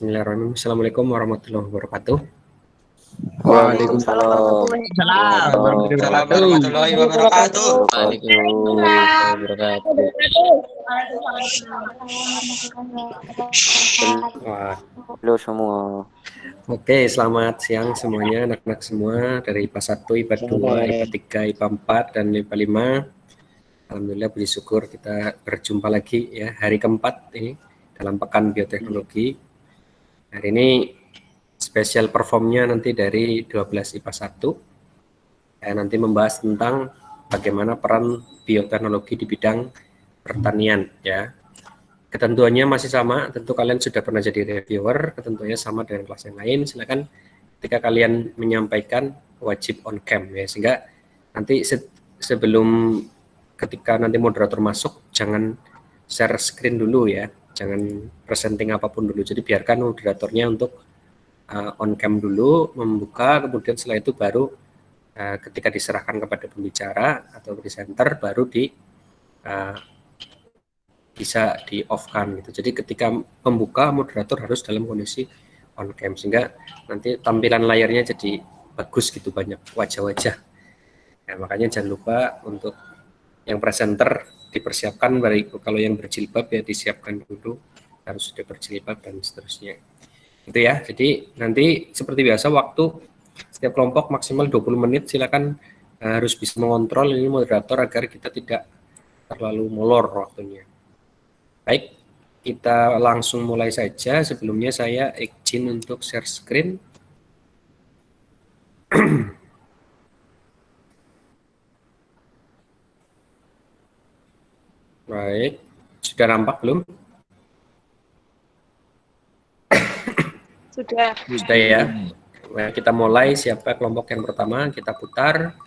Bismillahirrahmanirrahim. Assalamualaikum warahmatullahi wabarakatuh. Waalaikumsalam warahmatullahi wabarakatuh. Wah, Halo semua. Oke, selamat siang semuanya, anak-anak semua dari IPA 1, IPA 2, IPA 3, IPA 4, dan IPA 5. Alhamdulillah puji syukur kita berjumpa lagi ya, hari keempat ini dalam Pekan Bioteknologi. Hari ini spesial performnya nanti dari 12 IPA 1. Saya nanti membahas tentang bagaimana peran bioteknologi di bidang pertanian ya. Ketentuannya masih sama, tentu kalian sudah pernah jadi reviewer, ketentuannya sama dengan kelas yang lain. Silakan ketika kalian menyampaikan wajib on cam ya, sehingga nanti sebelum ketika nanti moderator masuk jangan share screen dulu ya, jangan presenting apapun dulu. Jadi biarkan moderatornya untuk on cam dulu, membuka, kemudian setelah itu baru ketika diserahkan kepada pembicara atau presenter baru bisa di off kan gitu. Jadi ketika membuka moderator harus dalam kondisi on cam sehingga nanti tampilan layarnya jadi bagus gitu, banyak wajah-wajah. Ya, makanya jangan lupa untuk yang presenter dipersiapkan, kalau yang berjilbab ya disiapkan dulu, harus sudah berjilbab dan seterusnya. Itu ya. Jadi nanti seperti biasa waktu setiap kelompok maksimal 20 menit, silakan harus bisa mengontrol ini moderator agar kita tidak terlalu molor waktunya. Baik, kita langsung mulai saja. Sebelumnya saya izin untuk share screen. Baik, sudah nampak belum? Sudah. Sudah ya. Nah, kita mulai. Siapa kelompok yang pertama? Kita putar.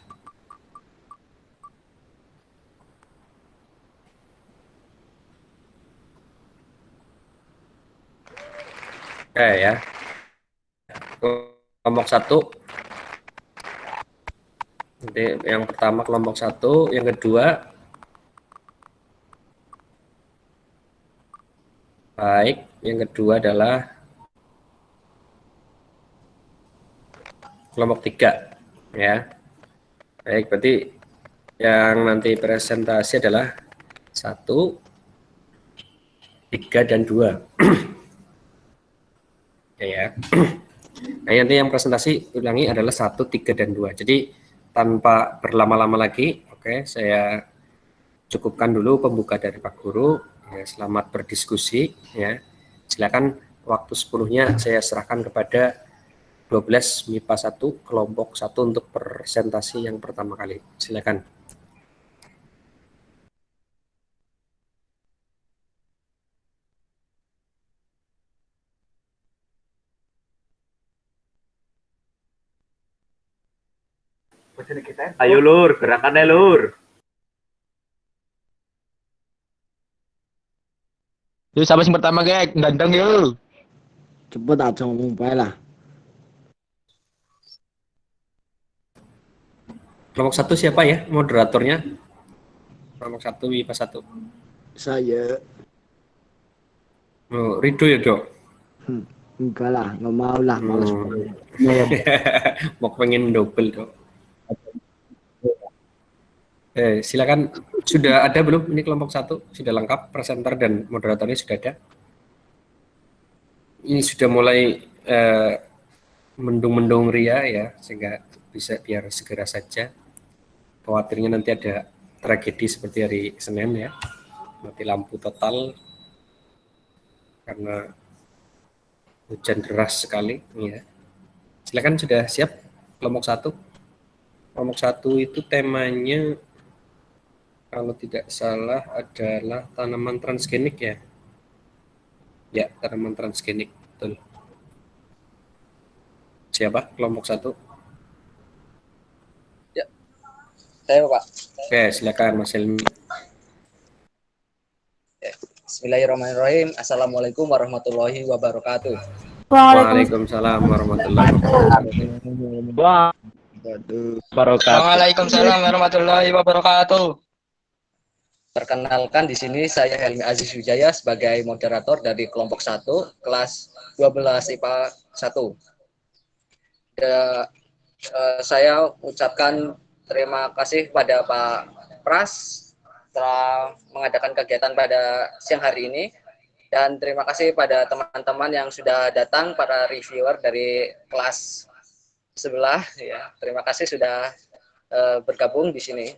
Oke ya. Kelompok 1. Jadi yang pertama kelompok 1, yang kedua. Baik, yang kedua adalah kelompok 3 ya. Baik, berarti yang nanti presentasi adalah 1, 3, dan 2. Ya. Nah, nanti yang presentasi ulangi adalah 1, 3, dan 2. Jadi tanpa berlama-lama lagi, oke, saya cukupkan dulu pembuka dari Pak Guru. Ya, selamat berdiskusi ya. Silakan waktu 10-nya saya serahkan kepada 12 MIPA 1 kelompok 1 untuk presentasi yang pertama kali. Silakan. Ayo lur, gerakannya lur. Yuk siapa yang pertama gek, ganteng yuk. Cepet aja ngomong bae lah. Kelompok 1 siapa ya moderatornya? Kelompok 1 MIPA 1. Saya. Oh, Ridho ya, Dok? Enggak lah, nggak mau lah, males. Mau pengen double, Dok. Silakan. Sudah ada belum ini kelompok 1? Sudah lengkap presenter dan moderatornya sudah ada? Ini sudah mulai mendung-mendung ria ya, sehingga bisa biar segera saja. Khawatirnya nanti ada tragedi seperti hari Senin ya, mati lampu total karena hujan deras sekali ya. Silakan, sudah siap kelompok 1? Kelompok 1 itu temanya kalau tidak salah adalah tanaman transgenik ya. Ya, tanaman transgenik, betul. Siapa kelompok 1? Ya, saya Pak. Oke, silakan Mas Helmi. Bismillahirrahmanirrahim. Assalamualaikum warahmatullahi wabarakatuh. Waalaikumsalam warahmatullahi wabarakatuh. Barokah. Waalaikumsalam warahmatullahi wabarakatuh. Perkenalkan di sini saya Helmi Aziz Wijaya sebagai moderator dari kelompok 1 kelas 12 IPA 1. Saya ucapkan terima kasih pada Pak Pras telah mengadakan kegiatan pada siang hari ini, dan terima kasih pada teman-teman yang sudah datang, para reviewer dari kelas sebelah ya. Terima kasih sudah bergabung di sini.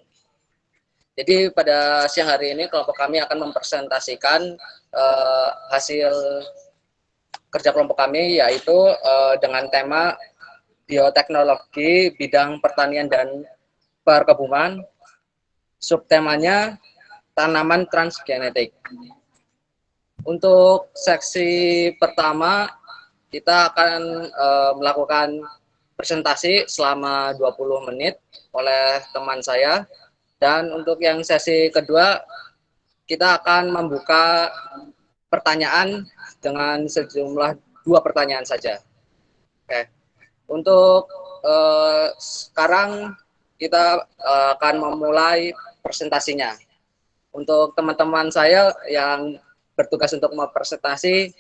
Jadi pada siang hari ini kelompok kami akan mempresentasikan hasil kerja kelompok kami, yaitu dengan tema bioteknologi bidang pertanian dan perkebunan. Subtemanya tanaman transgenetik. Untuk seksi pertama kita akan melakukan presentasi selama 20 menit oleh teman saya, dan untuk yang sesi kedua kita akan membuka pertanyaan dengan sejumlah 2 pertanyaan saja. Oke. Untuk sekarang kita akan memulai presentasinya. Untuk teman-teman saya yang bertugas untuk mempresentasi,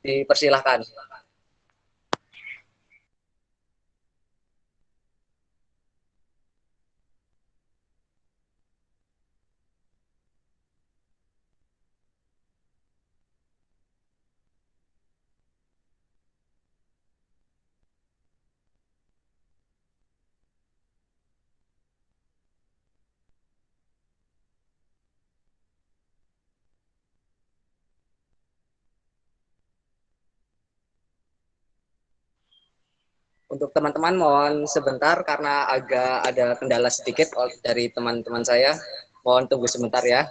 dipersilahkan. Untuk teman-teman mohon sebentar karena agak ada kendala sedikit dari teman-teman saya. Mohon tunggu sebentar ya.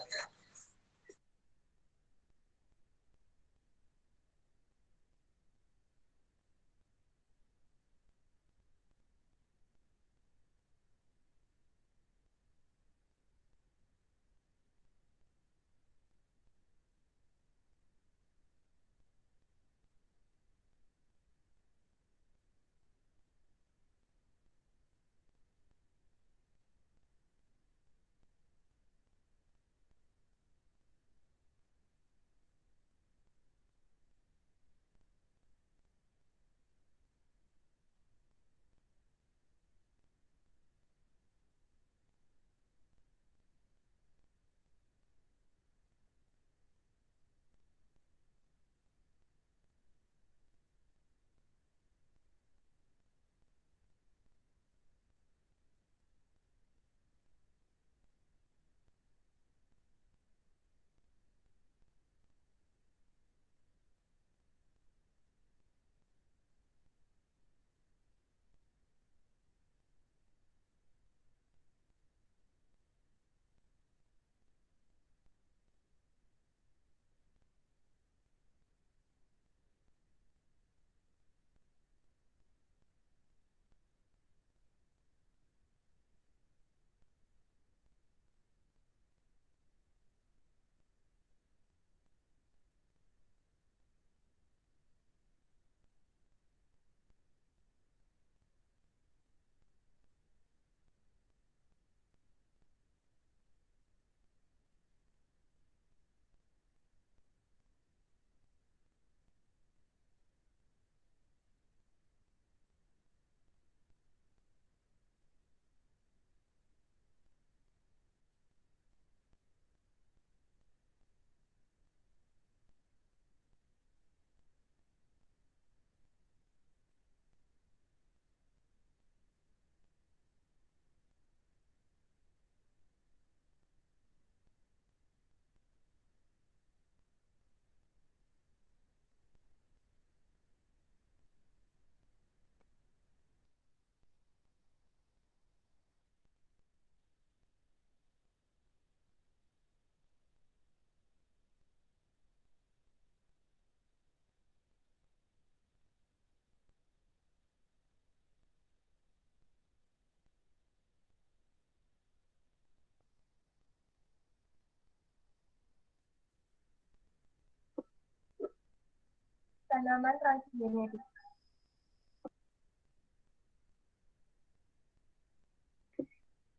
Tanaman transgenetik.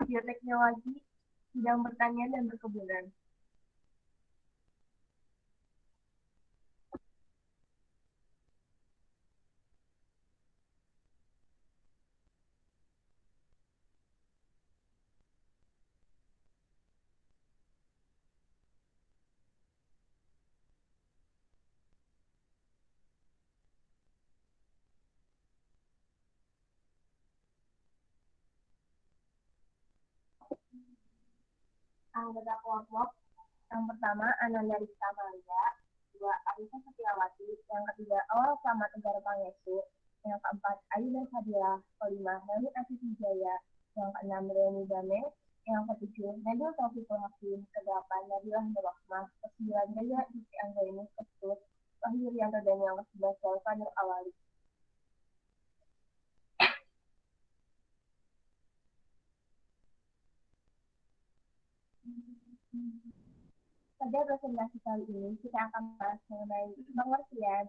Bioteknologi bidang pertanian dan perkebunan. Anggota kelompok yang pertama Ananda Rita Maria, kedua Arisa Setiawati, yang ketiga Awal Selamat Negara Pangestu, yang keempat Ayu dan Fadila, kelima Helmi Aziz Wijaya, yang keenam Reni Dame, yang ketujuh Nabil Taufikul Hakim, kedelapan Nabila Nurrahmah, kesembilan Daya Diki Anggaini, kesepuluh Wahyu Rianto, dan yang ke-11 Nur Awali. Pada presentasi kali ini kita akan membahas mengenai pengertian,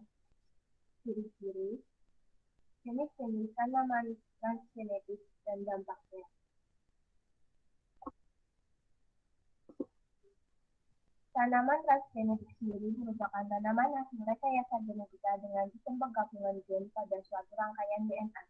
ciri-ciri, jenis-jenis tanaman transgenetik dan dampaknya. Tanaman transgenetik sendiri merupakan tanaman hasil rekayasa genetika dengan sistem penggabungan gen pada suatu rangkaian DNA.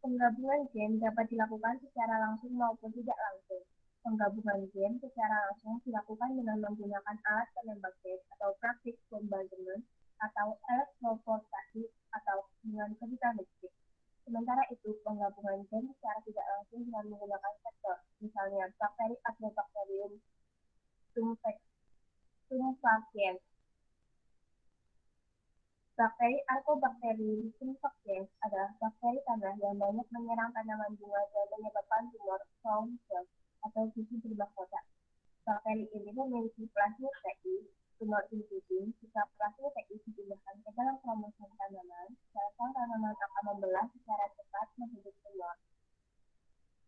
Penggabungan gen dapat dilakukan secara langsung maupun tidak langsung. Penggabungan gen secara langsung dilakukan dengan menggunakan alat penembak gen atau praktik bombardement atau elektroportasi atau dengan kebutuhan listrik. Sementara itu, penggabungan gen secara tidak langsung dengan menggunakan vektor, misalnya bakteri Agrobacterium tumefaciens. Bakteri Arcobacterium tumefaciens adalah bakteri tanah yang banyak menyerang tanaman bunga dan menyebabkan tumor crown cell atau biji bermahkota. Bakteri ini memiliki plasmid TI, tumor infusing. Jika plasmid TI dipindahkan ke dalam kromosom tanaman, sel-sel tanaman akan membelah secara cepat membentuk tumor.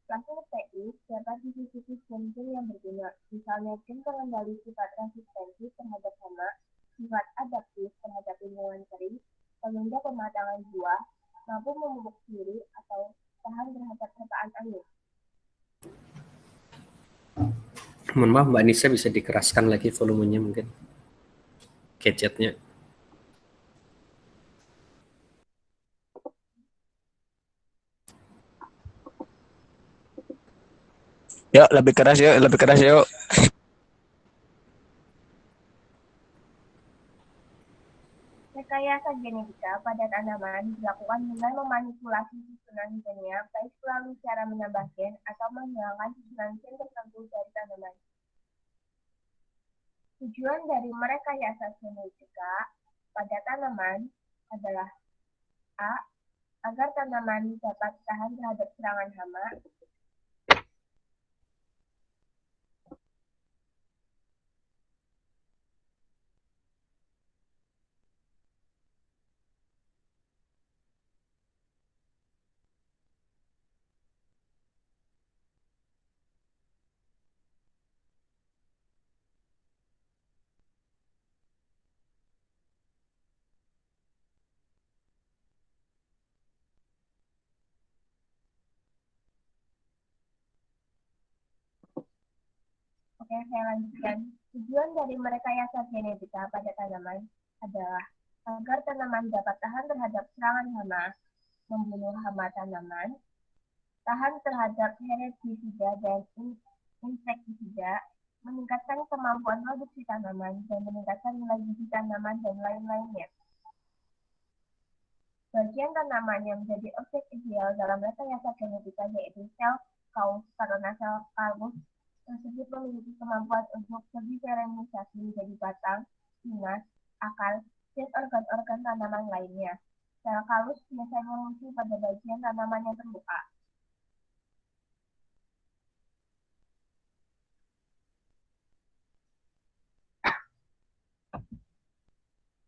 Plasmid TI dapat disisipi gen-gen yang berguna, misalnya gen pengendali sifat resistensi terhadap hama, sifat adaptif terhadap lingkungan kering, penunda pematangan buah, mampu memupuk diri atau tahan terhadap terpaan angin. Mohon maaf Mbak Nisa, bisa dikeraskan lagi volumenya mungkin gadgetnya. Yuk, lebih keras yuk, lebih keras yuk. Rekayasa genetika pada tanaman dilakukan dengan memanipulasi susunan gennya baik melalui cara menambah gen atau menghilangkan susunan gen tertentu dari tanaman. Tujuan dari merekayasa genetika pada tanaman adalah A. Agar tanaman dapat tahan terhadap serangan hama. Oke, saya lanjutkan. Tujuan dari merekayasa genetika pada tanaman adalah agar tanaman dapat tahan terhadap serangan hama, membunuh hama tanaman, tahan terhadap herbisida dan insektisida, meningkatkan kemampuan produksi tanaman, dan meningkatkan nilai gizi tanaman dan lain-lainnya. Bagian tanaman yang menjadi objek ideal dalam rekayasa genetika yaitu sel kaus, karena sel kaus tersebut memiliki kemampuan untuk berdiferensiasi menjadi batang, tunas, akar, dan organ-organ tanaman lainnya. Sel kaus biasanya muncul pada bagian tanaman yang terbuka.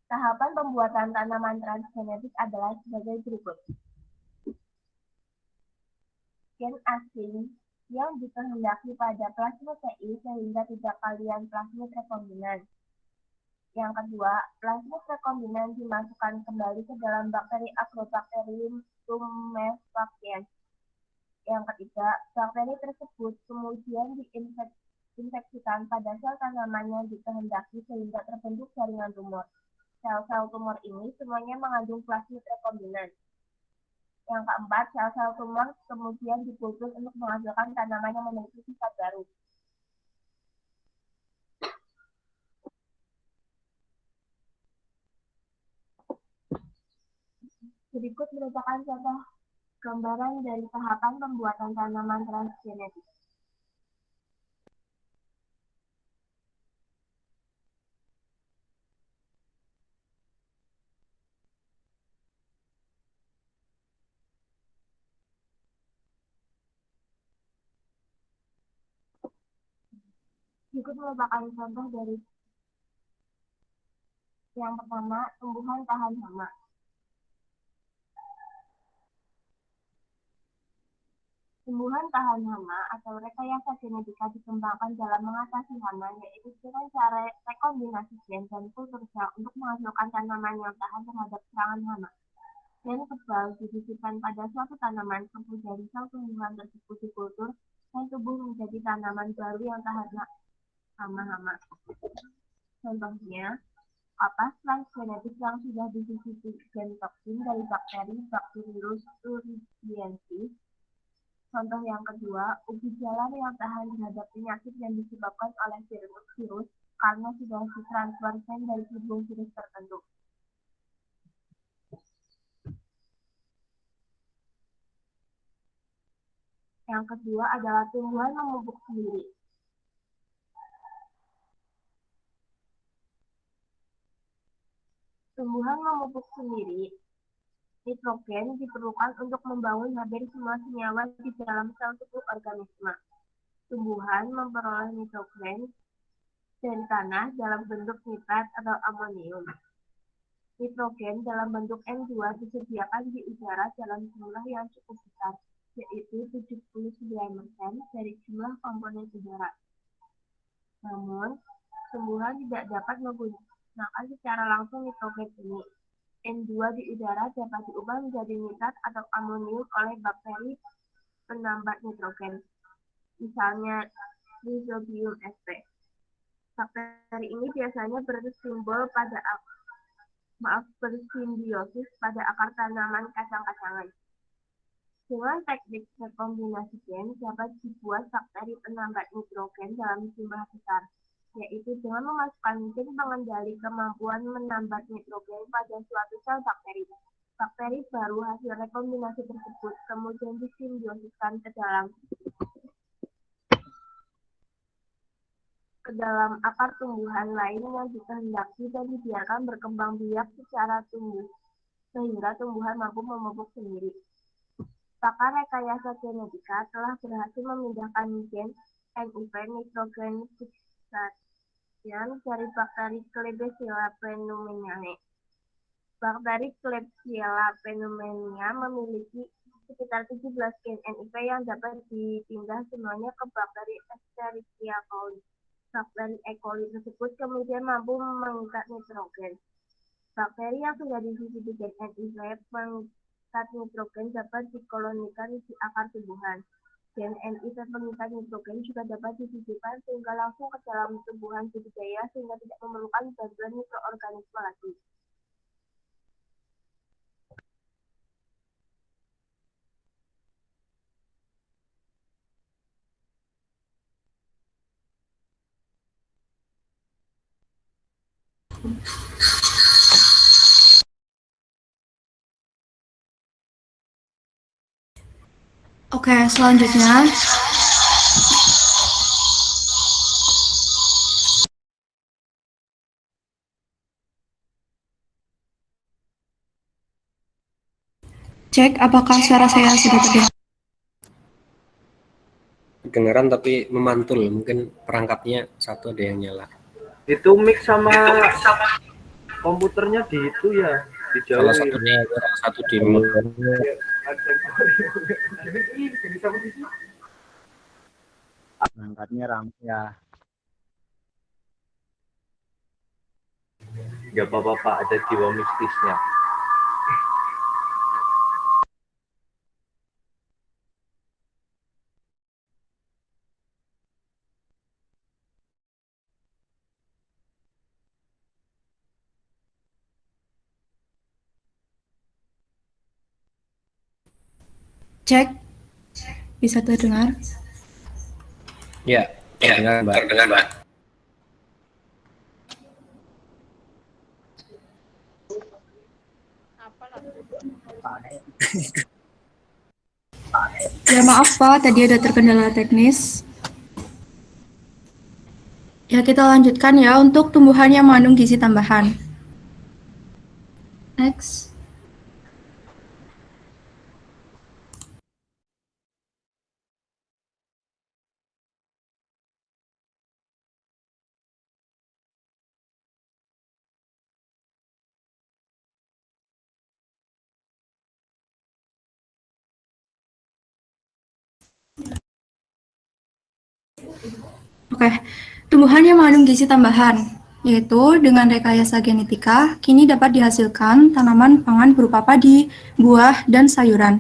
Tahapan pembuatan tanaman transgenetik adalah sebagai berikut. Gen asing yang dikehendaki pada plasmid TI sehingga tidak kalian plasmid rekombinan. Yang kedua, plasmid rekombinan dimasukkan kembali ke dalam bakteri Agrobacterium tumefaciens. Yang ketiga, bakteri tersebut kemudian diinfeksikan pada sel tanaman yang dikehendaki sehingga terbentuk jaringan tumor. Sel-sel tumor ini semuanya mengandung plasmid rekombinan. Yang keempat, sel-sel tumor kemudian diputus untuk menghasilkan tanaman yang memiliki sifat baru. Berikut merupakan contoh gambaran dari tahapan pembuatan tanaman transgenetik. Berikut merupakan contoh dari yang pertama, tumbuhan tahan hama. Tumbuhan tahan hama atau rekayasa genetika dikembangkan dalam mengatasi hama, yaitu dengan cara rekombinasi gen dan kultur sel untuk menghasilkan tanaman yang tahan terhadap serangan hama. Gen kebal disisipkan pada suatu tanaman, kemudian sel tumbuhan tersebut dikultur dan tumbuh menjadi tanaman baru yang tahan hama-hama. Contohnya, kapas transgenetik yang sudah disisipi gen toksin dari bakteri Bacillus thuringiensis. Contoh yang kedua, ubi jalar yang tahan terhadap penyakit yang disebabkan oleh virus karena sudah ditransfer gen dari tubuh virus tertentu. Yang kedua adalah tumbuhan memupuk sendiri. Tumbuhan memupuk sendiri, nitrogen diperlukan untuk membangun hampir semua senyawa di dalam sel tubuh organisme. Tumbuhan memperoleh nitrogen dari tanah dalam bentuk nitrat atau amonium. Nitrogen dalam bentuk N2 disediakan di udara dalam jumlah yang cukup besar, yaitu 79% dari jumlah komponen udara. Namun, tumbuhan tidak dapat menggunakan secara langsung nitrogen ini. N2 di udara dapat diubah menjadi nitrat atau amonium oleh bakteri penambat nitrogen, misalnya Rhizobium sp. Bakteri ini biasanya bersimbiosis pada akar tanaman kacang-kacangan. Dengan teknik rekombinasi gen dapat dibuat bakteri penambat nitrogen dalam jumlah besar, yaitu dengan memasukkan gen pengendali kemampuan menambat nitrogen pada suatu sel bakteri. Bakteri baru hasil rekombinasi tersebut kemudian disimbiosiskan ke dalam akar tumbuhan lain yang dikehendaki dan dibiarkan berkembang biak secara tumbuh, sehingga tumbuhan mampu memupuk sendiri. Pakar rekayasa genetika telah berhasil memindahkan gen NIV nitrogen fixation dari bakteri Klebsiella pneumoniae. Bakteri Klebsiella pneumoniae memiliki sekitar 17 gen NIV yang dapat dipindah semuanya ke bakteri Escherichia coli. Bakteri E. coli tersebut kemudian mampu mengikat nitrogen. Bakteri yang sudah disisipi gen NIV pengikat nitrogen dapat dikolonikan di akar tumbuhan. Gen NIV pengikat nitrogen juga dapat disisipkan sehingga langsung ke dalam tumbuhan budidaya sehingga tidak memerlukan bantuan mikroorganisme lagi. Oke, selanjutnya cek apakah suara saya sudah terdengar. Kedengaran tapi memantul, mungkin perangkatnya satu ada yang nyala. Itu mic sama komputernya di itu ya, Salah dijauhin. satunya satu di mute. Angkatnya ram ya. Gak apa-apa Pak, ada jiwa mistisnya. Cek, bisa terdengar? Ya, terdengar Mbak. Ya maaf Pak, tadi ada terkendala teknis. Ya kita lanjutkan ya untuk tumbuhan yang mengandung gizi tambahan. Next. Oke, tumbuhan yang mengandung gizi tambahan, yaitu dengan rekayasa genetika, kini dapat dihasilkan tanaman pangan berupa padi, buah, dan sayuran.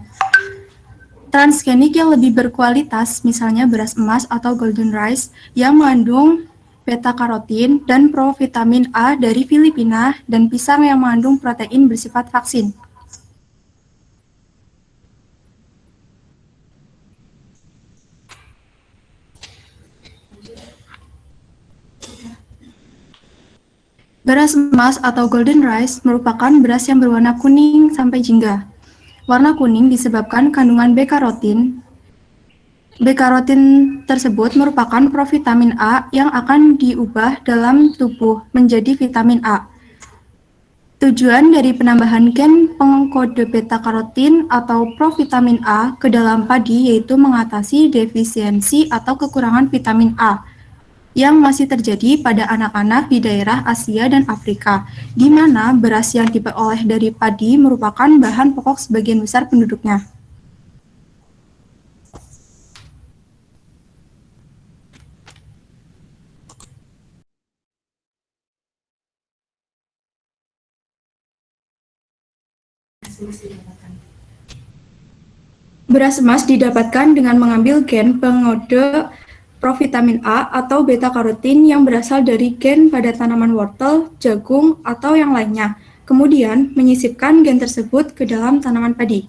Transgenik yang lebih berkualitas, misalnya beras emas atau golden rice, yang mengandung beta-karotin dan provitamin A dari Filipina, dan pisang yang mengandung protein bersifat vaksin. Beras emas atau golden rice merupakan beras yang berwarna kuning sampai jingga. Warna kuning disebabkan kandungan beta-karotin. Beta-karotin tersebut merupakan provitamin A yang akan diubah dalam tubuh menjadi vitamin A. Tujuan dari penambahan gen pengkode beta-karotin atau provitamin A ke dalam padi yaitu mengatasi defisiensi atau kekurangan vitamin A yang masih terjadi pada anak-anak di daerah Asia dan Afrika, di mana beras yang diperoleh dari padi merupakan bahan pokok sebagian besar penduduknya. Beras emas didapatkan dengan mengambil gen pengode provitamin A atau beta-karotin yang berasal dari gen pada tanaman wortel, jagung, atau yang lainnya, kemudian menyisipkan gen tersebut ke dalam tanaman padi.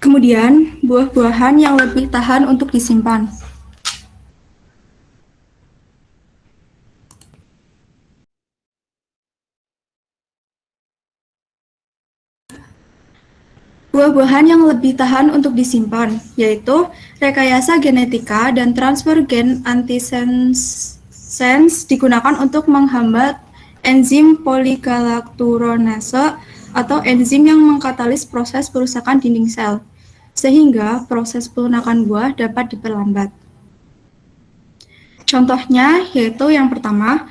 Kemudian, buah-buahan yang lebih tahan untuk disimpan. Buah-buahan yang lebih tahan untuk disimpan, yaitu rekayasa genetika dan transfer gen antisense digunakan untuk menghambat enzim poligalakturonase atau enzim yang mengkatalis proses perusakan dinding sel, sehingga proses pelunakan buah dapat diperlambat. Contohnya yaitu yang pertama,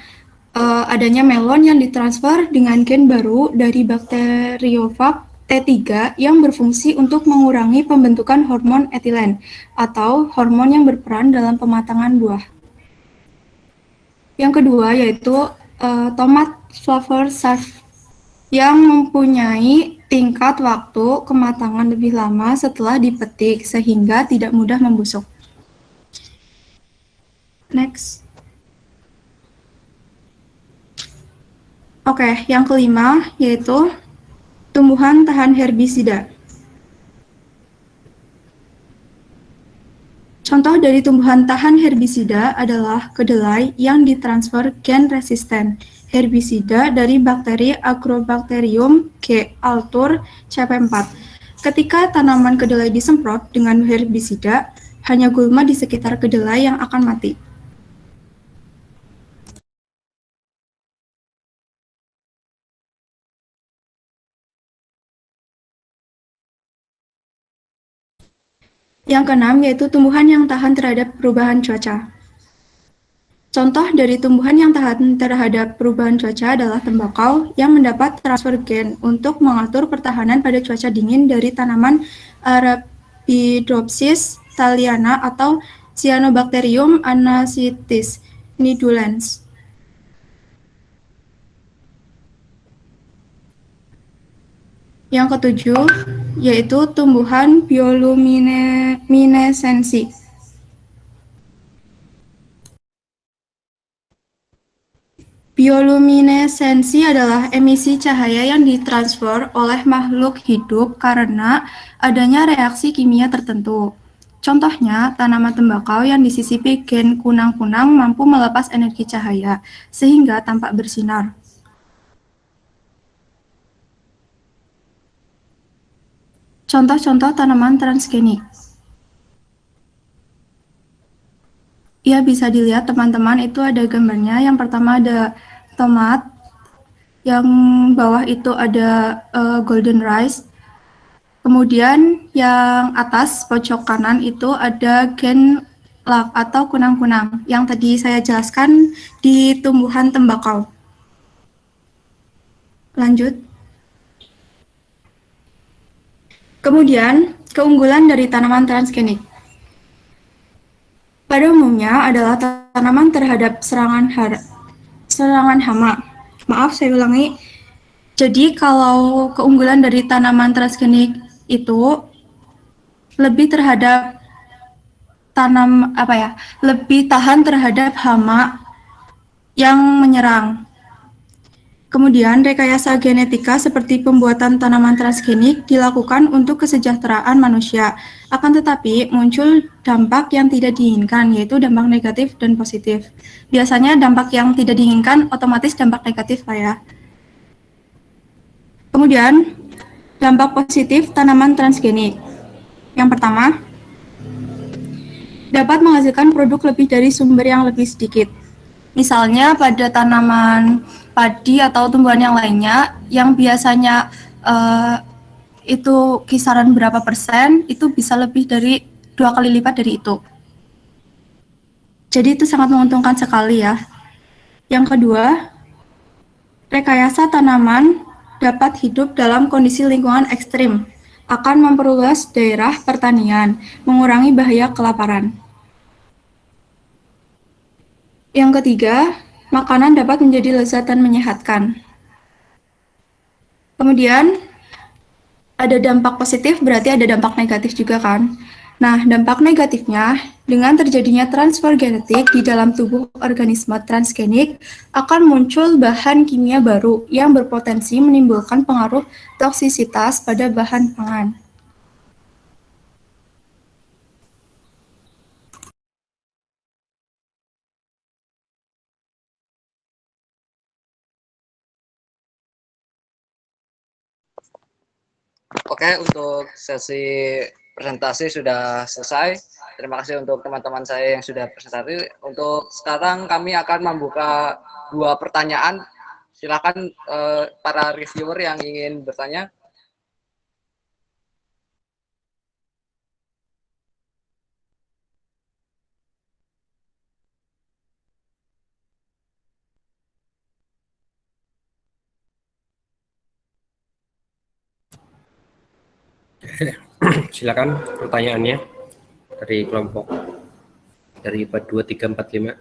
adanya melon yang ditransfer dengan gen baru dari bakteriofag T3 yang berfungsi untuk mengurangi pembentukan hormon etilen atau hormon yang berperan dalam pematangan buah. Yang kedua yaitu tomat flavor sav yang mempunyai tingkat waktu kematangan lebih lama setelah dipetik sehingga tidak mudah membusuk. Next. Oke, yang kelima yaitu tumbuhan tahan herbisida. Contoh dari tumbuhan tahan herbisida adalah kedelai yang ditransfer gen resisten herbisida dari bakteri Agrobacterium G. altur CP4. Ketika tanaman kedelai disemprot dengan herbisida, hanya gulma di sekitar kedelai yang akan mati. Yang keenam yaitu tumbuhan yang tahan terhadap perubahan cuaca. Contoh dari tumbuhan yang tahan terhadap perubahan cuaca adalah tembakau yang mendapat transfer gen untuk mengatur pertahanan pada cuaca dingin dari tanaman Arabidopsis thaliana atau Cyanobacterium anacitis nidulans. Yang ketujuh, yaitu tumbuhan bioluminesensi. Bioluminesensi adalah emisi cahaya yang ditransfer oleh makhluk hidup karena adanya reaksi kimia tertentu. Contohnya, tanaman tembakau yang disisipi gen kunang-kunang mampu melepas energi cahaya, sehingga tampak bersinar. Contoh-contoh tanaman transgenik. Ya, bisa dilihat teman-teman, itu ada gambarnya. Yang pertama ada tomat, yang bawah itu ada golden rice. Kemudian yang atas pojok kanan itu ada gen lak atau kunang-kunang yang tadi saya jelaskan di tumbuhan tembakau. Lanjut. Kemudian, keunggulan dari tanaman transgenik. Pada umumnya adalah tanaman terhadap serangan hama. Maaf, saya ulangi. Jadi kalau keunggulan dari tanaman transgenik itu lebih terhadap lebih tahan terhadap hama yang menyerang. Kemudian, rekayasa genetika seperti pembuatan tanaman transgenik dilakukan untuk kesejahteraan manusia. Akan tetapi, muncul dampak yang tidak diinginkan, yaitu dampak negatif dan positif. Biasanya dampak yang tidak diinginkan otomatis dampak negatif lah ya. Kemudian, dampak positif tanaman transgenik. Yang pertama, dapat menghasilkan produk lebih dari sumber yang lebih sedikit. Misalnya pada tanaman padi atau tumbuhan yang lainnya yang biasanya itu kisaran berapa persen, itu bisa lebih dari 2 kali lipat dari itu. Jadi itu sangat menguntungkan sekali ya. Yang kedua, rekayasa tanaman dapat hidup dalam kondisi lingkungan ekstrim, akan memperluas daerah pertanian, mengurangi bahaya kelaparan. Yang ketiga, makanan dapat menjadi lezat dan menyehatkan. Kemudian, ada dampak positif berarti ada dampak negatif juga kan. Nah, dampak negatifnya, dengan terjadinya transfer genetik di dalam tubuh organisme transgenik, akan muncul bahan kimia baru yang berpotensi menimbulkan pengaruh toksisitas pada bahan pangan. Oke, untuk sesi presentasi sudah selesai. Terima kasih untuk teman-teman saya yang sudah presentasi. Untuk sekarang kami akan membuka 2 pertanyaan. Silakan para reviewer yang ingin bertanya. Silakan pertanyaannya dari kelompok dari 2, 3, 4, 5.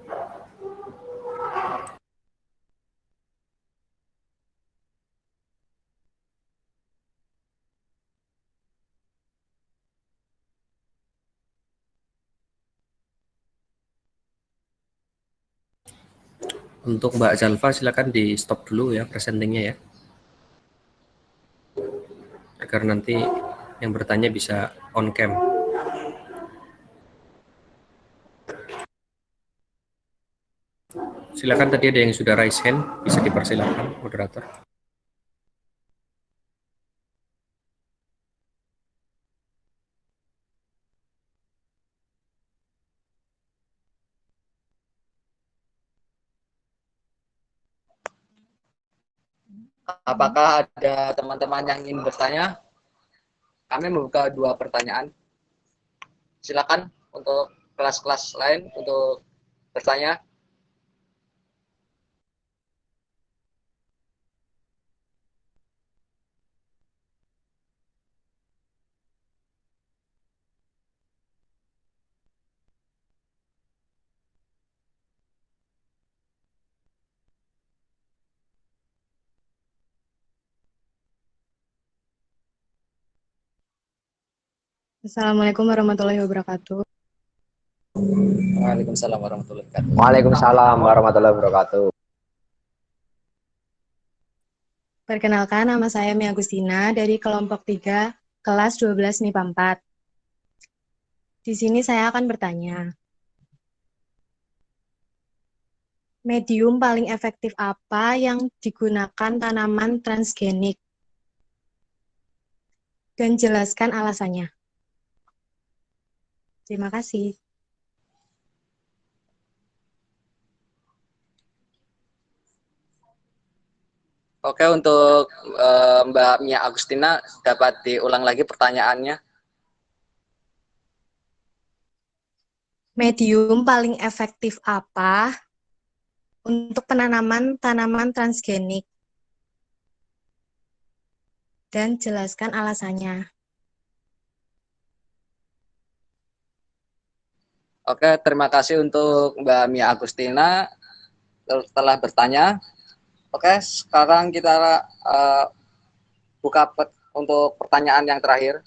Untuk Mbak Zalfa silakan di stop dulu ya presentingnya ya, agar nanti yang bertanya bisa on cam. Silakan, tadi ada yang sudah raise hand, bisa dipersilakan moderator. Apakah ada teman-teman yang ingin bertanya? Kami membuka 2 pertanyaan. Silakan untuk kelas-kelas lain untuk bertanya. Assalamualaikum warahmatullahi wabarakatuh. Waalaikumsalam warahmatullahi wabarakatuh. Waalaikumsalam warahmatullahi wabarakatuh. Perkenalkan, nama saya Mia Agustina dari kelompok 3, kelas 12 MIPA 4. Di sini saya akan bertanya, medium paling efektif apa yang digunakan tanaman transgenik? Dan jelaskan alasannya. Terima kasih. Oke, untuk Mbak Mia Agustina, dapat diulang lagi pertanyaannya? Medium paling efektif apa untuk penanaman tanaman transgenik? Dan jelaskan alasannya. Oke, terima kasih untuk Mbak Mia Agustina telah bertanya. Oke, sekarang kita buka untuk pertanyaan yang terakhir.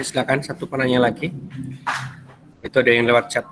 Silakan satu penanya lagi. Itu ada yang lewat chat.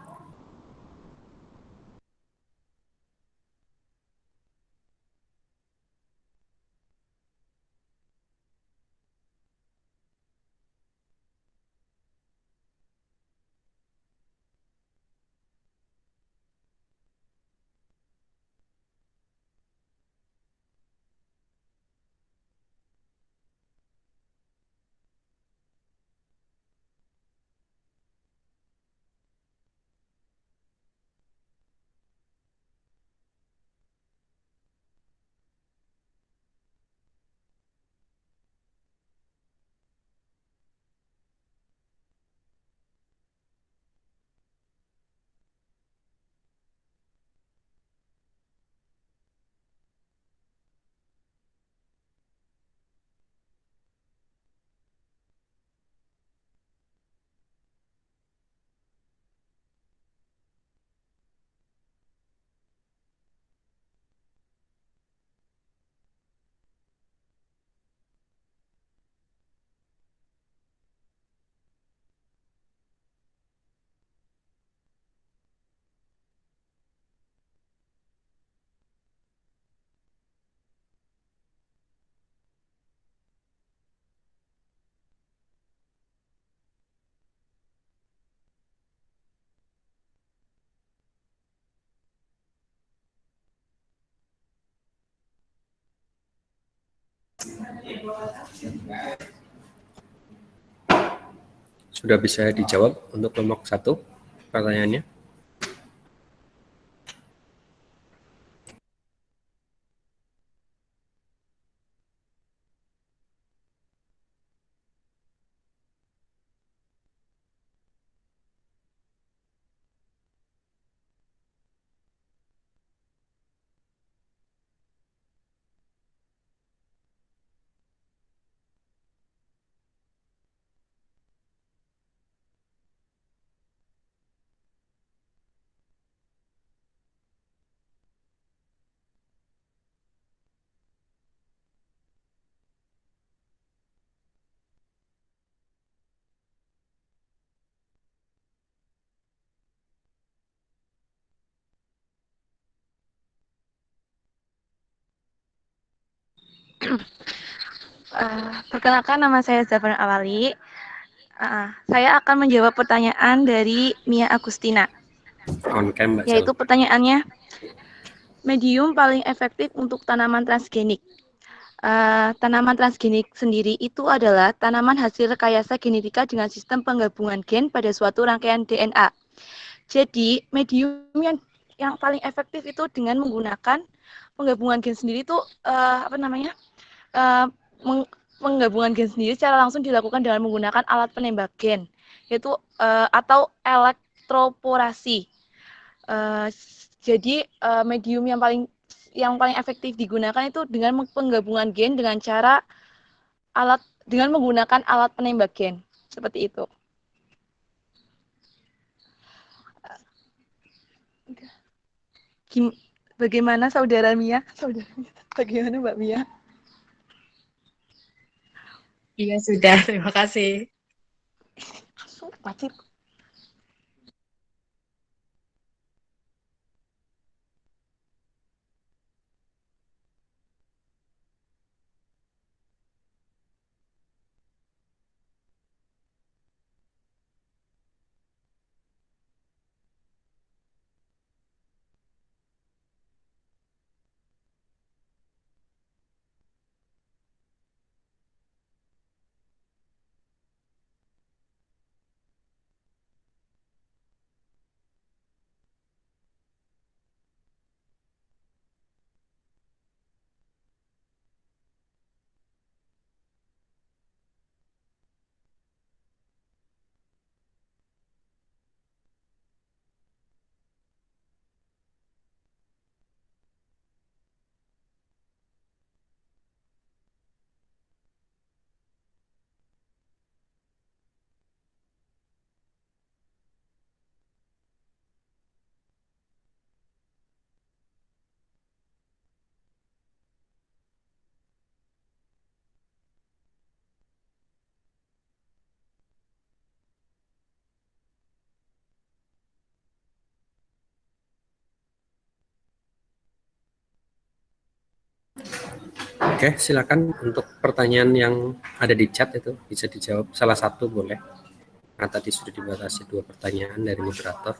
Sudah bisa dijawab untuk kelompok 1 pertanyaannya? Perkenalkan, nama saya Zafran Awali. Saya akan menjawab pertanyaan dari Mia Agustina. On cam, Mbak Yaitu Sal. pertanyaannya, medium paling efektif untuk tanaman transgenik. Tanaman transgenik sendiri itu adalah tanaman hasil rekayasa genetika dengan sistem penggabungan gen pada suatu rangkaian DNA. Jadi, medium yang paling efektif itu dengan menggunakan penggabungan gen sendiri itu uh, penggabungan gen sendiri secara langsung dilakukan dengan menggunakan alat penembak gen, yaitu atau elektroporasi. Jadi medium yang paling efektif digunakan itu dengan penggabungan gen dengan cara dengan menggunakan alat penembak gen seperti itu. Bagaimana saudara Mia? Bagaimana Mbak Mia? Iya sudah, terima kasih. Wajib. Oke, silakan untuk pertanyaan yang ada di chat itu bisa dijawab salah satu boleh. Nah, tadi sudah dibatasi 2 pertanyaan dari moderator.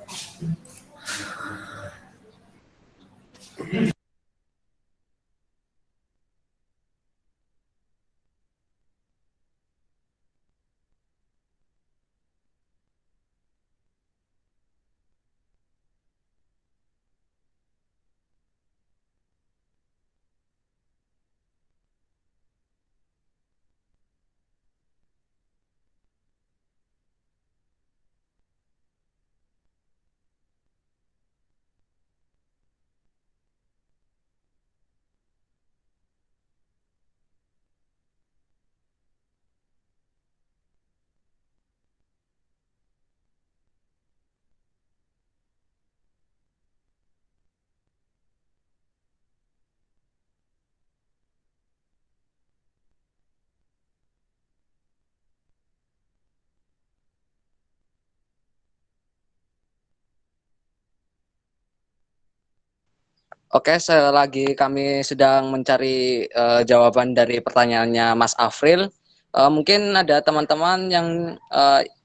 Oke, selagi kami sedang mencari jawaban dari pertanyaannya Mas Afril, mungkin ada teman-teman yang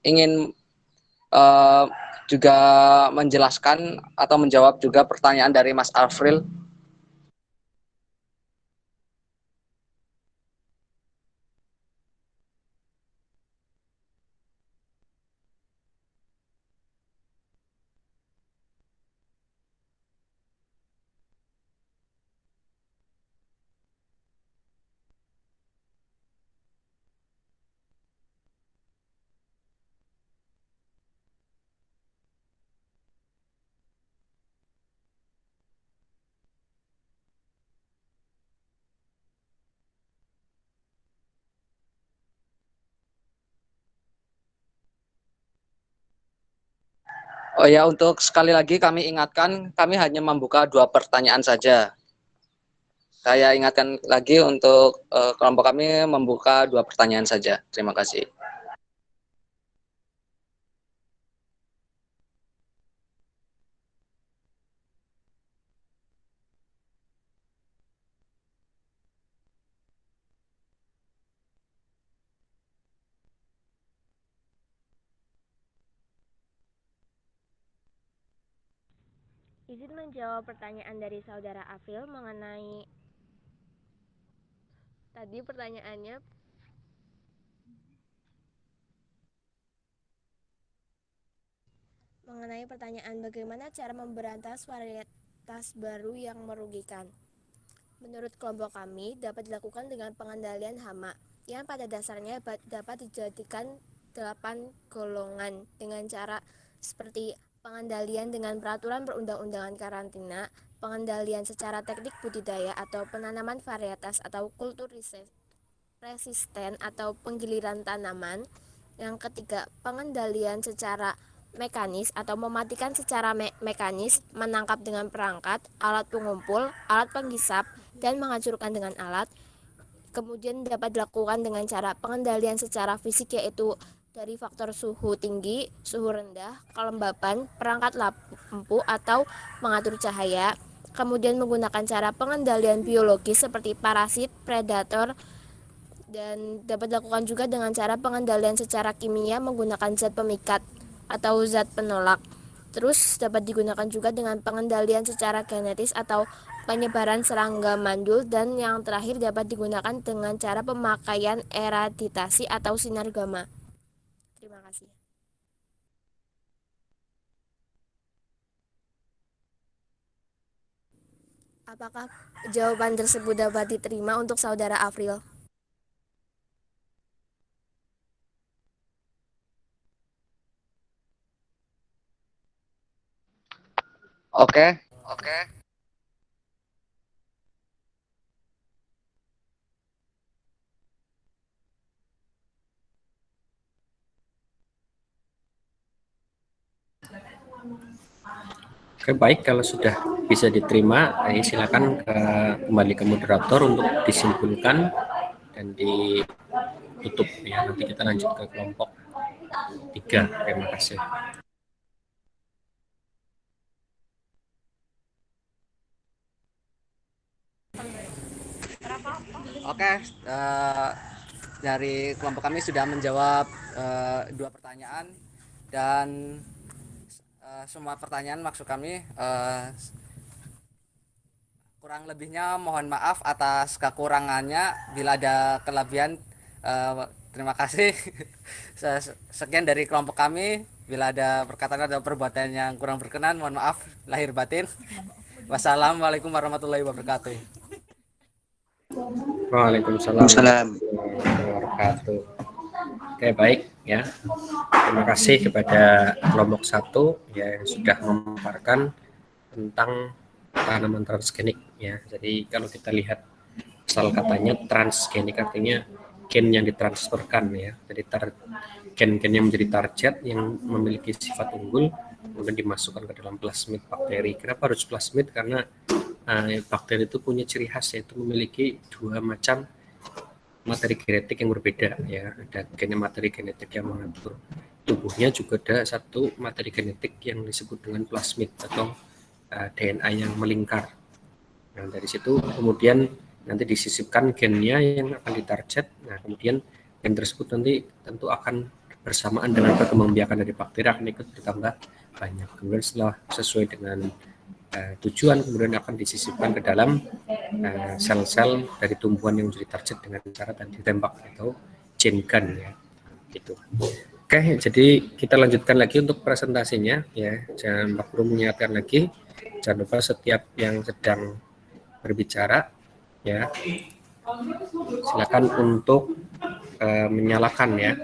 ingin juga menjelaskan atau menjawab juga pertanyaan dari Mas Afril. Oh ya, untuk sekali lagi kami ingatkan, kami hanya membuka 2 pertanyaan saja. Saya ingatkan lagi untuk kelompok kami membuka 2 pertanyaan saja. Terima kasih. Izin menjawab pertanyaan dari saudara Afil mengenai tadi pertanyaannya bagaimana cara memberantas varietas baru yang merugikan. Menurut kelompok kami, dapat dilakukan dengan pengendalian hama, yang pada dasarnya dapat dijadikan 8 golongan dengan cara seperti pengendalian dengan peraturan perundang-undangan karantina, pengendalian secara teknik budidaya atau penanaman varietas atau kultur resisten atau penggiliran tanaman. Yang ketiga, pengendalian secara mekanis atau mematikan secara mekanis, menangkap dengan perangkat, alat pengumpul, alat penghisap, dan menghancurkan dengan alat. Kemudian dapat dilakukan dengan cara pengendalian secara fisik, yaitu dari faktor suhu tinggi, suhu rendah, kelembapan, perangkat lampu atau mengatur cahaya. Kemudian menggunakan cara pengendalian biologis seperti parasit, predator, dan dapat dilakukan juga dengan cara pengendalian secara kimia menggunakan zat pemikat atau zat penolak. Terus dapat digunakan juga dengan pengendalian secara genetis atau penyebaran serangga mandul, dan yang terakhir dapat digunakan dengan cara pemakaian eradikasi atau sinar gamma. Terima kasih. Apakah jawaban tersebut dapat diterima untuk saudara Afril? Oke. Oke, baik, kalau sudah bisa diterima, silakan kembali ke moderator untuk disimpulkan dan ditutup ya. Nanti kita lanjut ke kelompok 3. Terima kasih. Oke, dari kelompok kami sudah menjawab 2 pertanyaan, dan semua pertanyaan maksud kami kurang lebihnya mohon maaf atas kekurangannya. Bila ada kelebihan, terima kasih. Sekian dari kelompok kami. Bila ada perkataan atau perbuatan yang kurang berkenan, mohon maaf lahir batin. Wassalamualaikum warahmatullahi wabarakatuh. Waalaikumsalam warahmatullahi wabarakatuh. Oke, baik ya. Terima kasih kepada kelompok 1 yang sudah memaparkan tentang tanaman transgenik ya. Jadi kalau kita lihat asal katanya transgenik, artinya gen yang ditransferkan ya. Jadi gen-gen yang menjadi target yang memiliki sifat unggul kemudian dimasukkan ke dalam plasmid bakteri. Kenapa harus plasmid? Karena bakteri itu punya ciri khas, yaitu memiliki 2 macam materi genetik yang berbeda ya. Ada materi genetik yang mengatur tubuhnya, juga ada satu materi genetik yang disebut dengan plasmid atau DNA yang melingkar. Nah, dari situ kemudian nanti disisipkan gennya yang akan ditarget. Nah, kemudian gen tersebut nanti tentu akan bersamaan dengan perkembangbiakan dari bakteri akan ikut bertambah banyak. Kemudian setelah sesuai dengan tujuan, kemudian akan disisipkan ke dalam sel-sel dari tumbuhan yang menjadi target dengan cara tadi ditembak atau gene gun ya. Gitu. Oke, jadi kita lanjutkan lagi untuk presentasinya ya. Jangan perlu mengingatkan lagi, jangan lupa setiap yang sedang berbicara ya, silakan untuk menyalakan ya,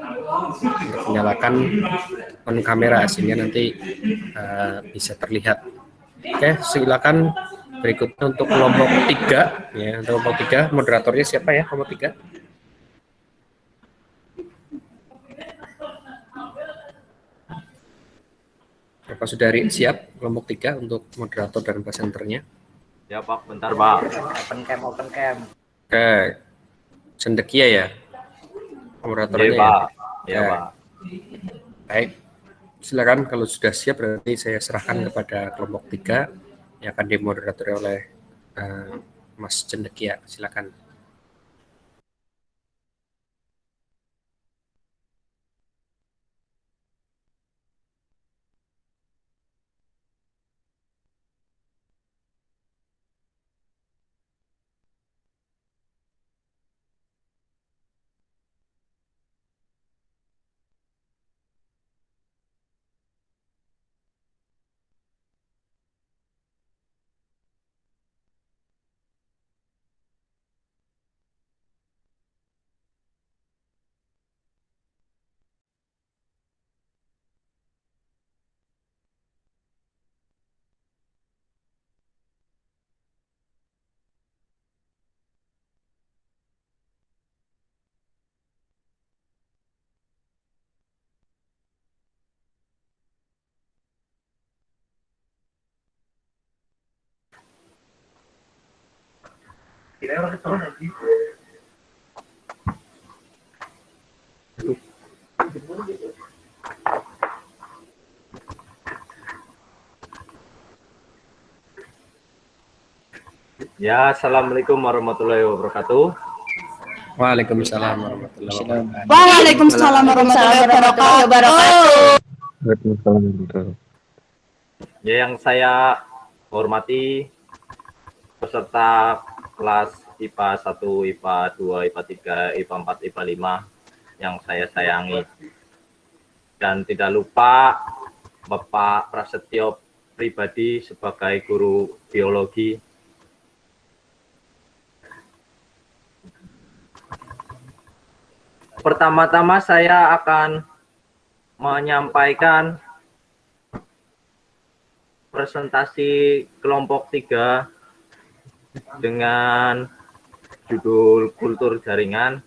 untuk menyalakan on kamera sehingga nanti bisa terlihat. Oke, silakan berikutnya untuk kelompok 3 ya. Untuk kelompok 3 moderatornya siapa ya? Kelompok 3. Bapak Sudari siap kelompok 3 untuk moderator dan presenternya? Ya Pak, bentar Pak. Open cam. Oke, Cendekia ya moderatornya Iya Pak. ya. Iya Pak. Baik, silakan kalau sudah siap berarti saya serahkan kepada kelompok 3 yang akan dimoderatori oleh Mas Cendekia. Silakan. Ya, assalamualaikum warahmatullahi wabarakatuh. Waalaikumsalam warahmatullahi wabarakatuh. Waalaikumsalam warahmatullahi wabarakatuh. Ya, yang saya hormati peserta kelas IPA 1, IPA 2, IPA 3, IPA 4, IPA 5 yang saya sayangi. Dan tidak lupa Bapak Prasetyo pribadi sebagai guru biologi. Pertama-tama saya akan menyampaikan presentasi kelompok 3 dengan judul kultur jaringan.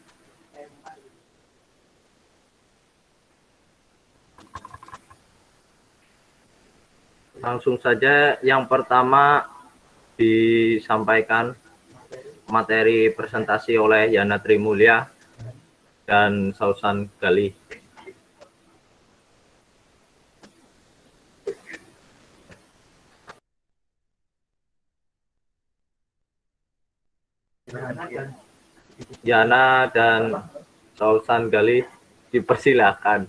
Langsung saja, yang pertama disampaikan materi presentasi oleh Yana Trimulya dan Sausan Gali. Yana dan Sausan Gali, dipersilakan.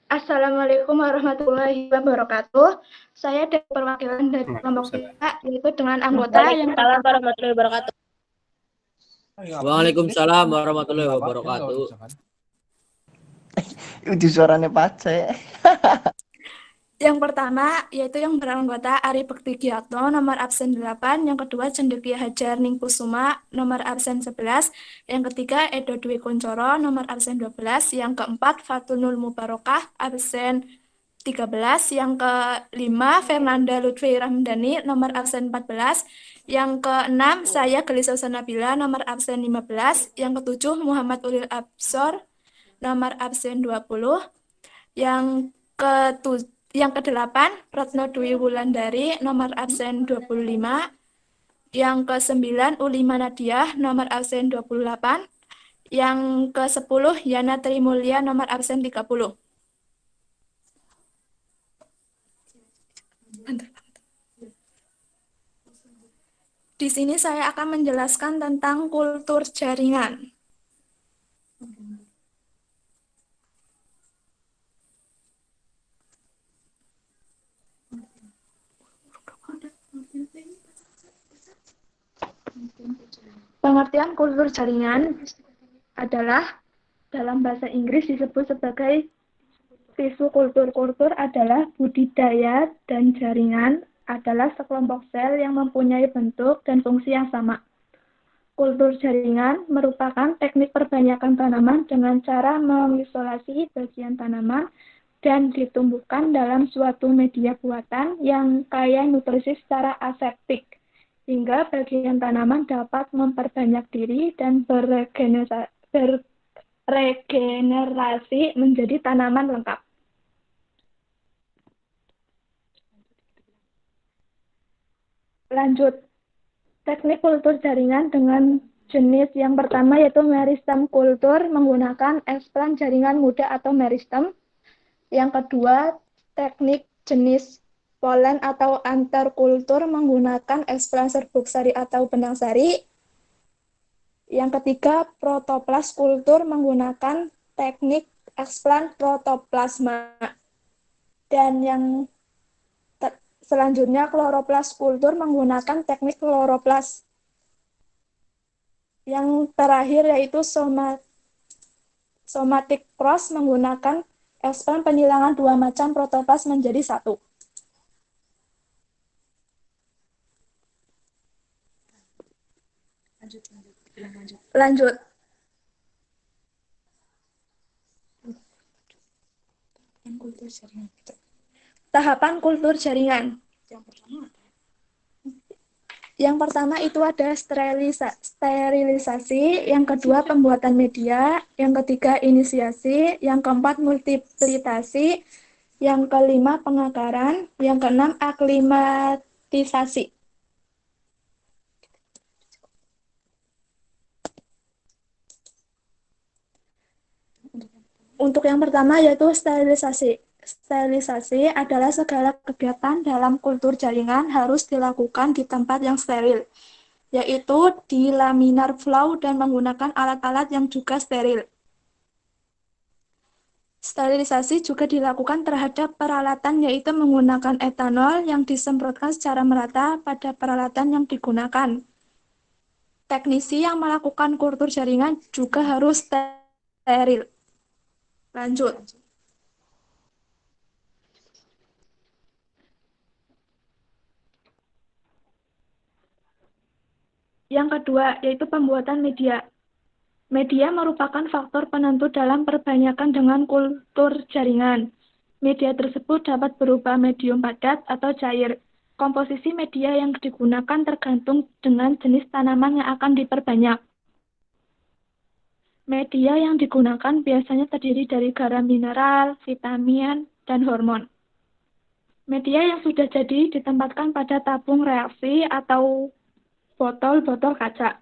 Assalamualaikum warahmatullahi wabarakatuh. Saya dari perwakilan dari kelompok 3, yaitu dengan anggota yang Waalaikumsalam warahmatullahi wabarakatuh. Waalaikumsalam warahmatullahi wabarakatuh. Itu suaranya Pace. Yang pertama, yaitu yang beranggota Ari Bekti Giatno, nomor absen 8. Yang kedua, Cendekia Hajar Ningkusuma, nomor absen 11. Yang ketiga, Edo Dwi Kuncoro, nomor absen 12. Yang keempat, Fatunul Mubarokah, absen 13. Yang kelima, Fernanda Lutfi Ramdhani, nomor absen 14. Yang keenam, saya Gelisah Sanabila, nomor absen 15. Yang ketujuh, Muhammad Ulil Absor, nomor absen 20. Yang kedelapan, Retno Dwi Wulandari, nomor absen 25. Yang ke-9, Ulima Nadia, nomor absen 28. Yang ke-10, Yana Trimulya, nomor absen 30. Di sini saya akan menjelaskan tentang kultur jaringan. Pengertian kultur jaringan adalah dalam bahasa Inggris disebut sebagai tisu kultur. Kultur adalah budidaya dan jaringan adalah sekelompok sel yang mempunyai bentuk dan fungsi yang sama. Kultur jaringan merupakan teknik perbanyakan tanaman dengan cara mengisolasi bagian tanaman dan ditumbuhkan dalam suatu media buatan yang kaya nutrisi secara aseptik, hingga bagian tanaman dapat memperbanyak diri dan beregenerasi menjadi tanaman lengkap. Lanjut, teknik kultur jaringan dengan jenis yang pertama yaitu meristem kultur menggunakan eksplan jaringan muda atau meristem. Yang kedua, teknik jenis polen atau antarkultur menggunakan eksplan serbuk sari atau benang sari. Yang ketiga, protoplas kultur menggunakan teknik eksplant protoplasma. Dan yang selanjutnya, kloroplas kultur menggunakan teknik kloroplas. Yang terakhir yaitu somatic cross menggunakan eksplant penilangan dua macam protoplas menjadi satu. Lanjut. Tahapan kultur jaringan. Yang pertama itu ada sterilisasi, yang kedua pembuatan media, yang ketiga inisiasi, yang keempat multiplikasi, yang kelima pengakaran, yang keenam aklimatisasi. Untuk yang pertama yaitu sterilisasi. Sterilisasi adalah segala kegiatan dalam kultur jaringan harus dilakukan di tempat yang steril, yaitu di laminar flow dan menggunakan alat-alat yang juga steril. Sterilisasi juga dilakukan terhadap peralatan, yaitu menggunakan etanol yang disemprotkan secara merata pada peralatan yang digunakan. Teknisi yang melakukan kultur jaringan juga harus steril. Lanjut. Yang kedua, yaitu pembuatan media. Media merupakan faktor penentu dalam perbanyakan dengan kultur jaringan. Media tersebut dapat berupa medium padat atau cair. Komposisi media yang digunakan tergantung dengan jenis tanaman yang akan diperbanyak. Media yang digunakan biasanya terdiri dari garam mineral, vitamin, dan hormon. Media yang sudah jadi ditempatkan pada tabung reaksi atau botol-botol kaca.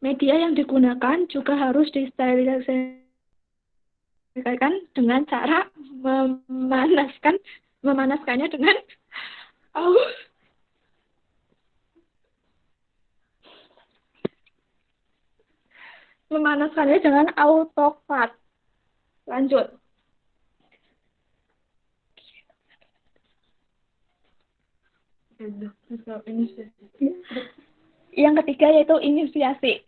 Media yang digunakan juga harus disterilisasikan dengan cara memanaskannya dengan autoklaf. Lanjut. Yang ketiga yaitu inisiasi.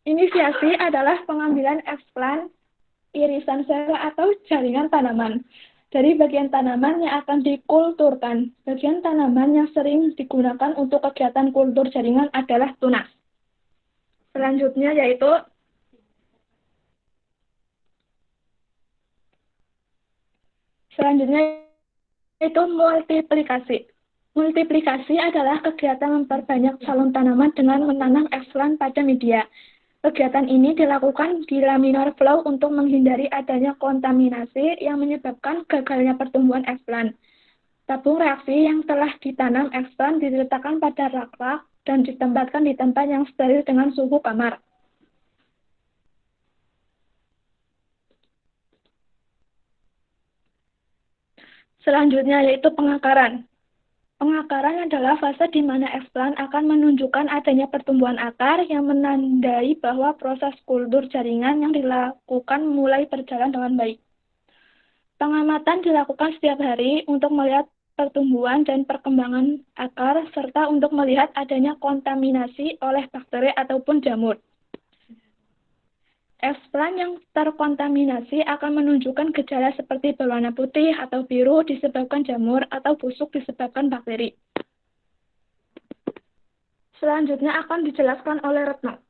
Inisiasi adalah pengambilan eksplant irisan sel atau jaringan tanaman dari bagian tanaman yang akan dikulturkan. Bagian tanaman yang sering digunakan untuk kegiatan kultur jaringan adalah tunas. Selanjutnya yaitu multiplikasi. Multiplikasi adalah kegiatan memperbanyak calon tanaman dengan menanam eksplant pada media. Kegiatan ini dilakukan di laminar flow untuk menghindari adanya kontaminasi yang menyebabkan gagalnya pertumbuhan eksplant. Tabung reaksi yang telah ditanam eksplant diletakkan pada rak-rak dan ditempatkan di tempat yang steril dengan suhu kamar. Selanjutnya yaitu pengakaran. Pengakaran adalah fase di mana eksplant akan menunjukkan adanya pertumbuhan akar yang menandai bahwa proses kultur jaringan yang dilakukan mulai berjalan dengan baik. Pengamatan dilakukan setiap hari untuk melihat pertumbuhan dan perkembangan akar serta untuk melihat adanya kontaminasi oleh bakteri ataupun jamur. Eksplant yang terkontaminasi akan menunjukkan gejala seperti berwarna putih atau biru disebabkan jamur atau busuk disebabkan bakteri. Selanjutnya akan dijelaskan oleh Retno.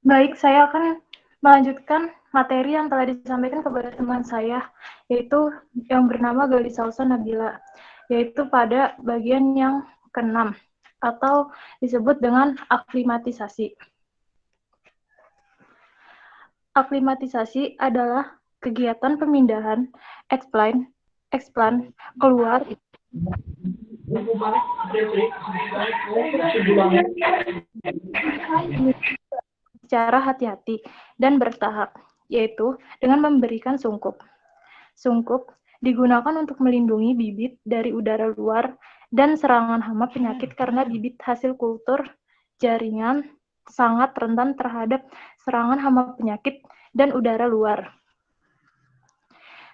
Baik, saya akan melanjutkan materi yang telah disampaikan kepada teman saya, yaitu yang bernama Gali Salsa Nabila, yaitu pada bagian yang ke-6, atau disebut dengan aklimatisasi. Aklimatisasi adalah kegiatan pemindahan eksplant keluar secara hati-hati dan bertahap yaitu dengan memberikan sungkup. Sungkup digunakan untuk melindungi bibit dari udara luar dan serangan hama penyakit karena bibit hasil kultur jaringan sangat rentan terhadap serangan hama penyakit dan udara luar.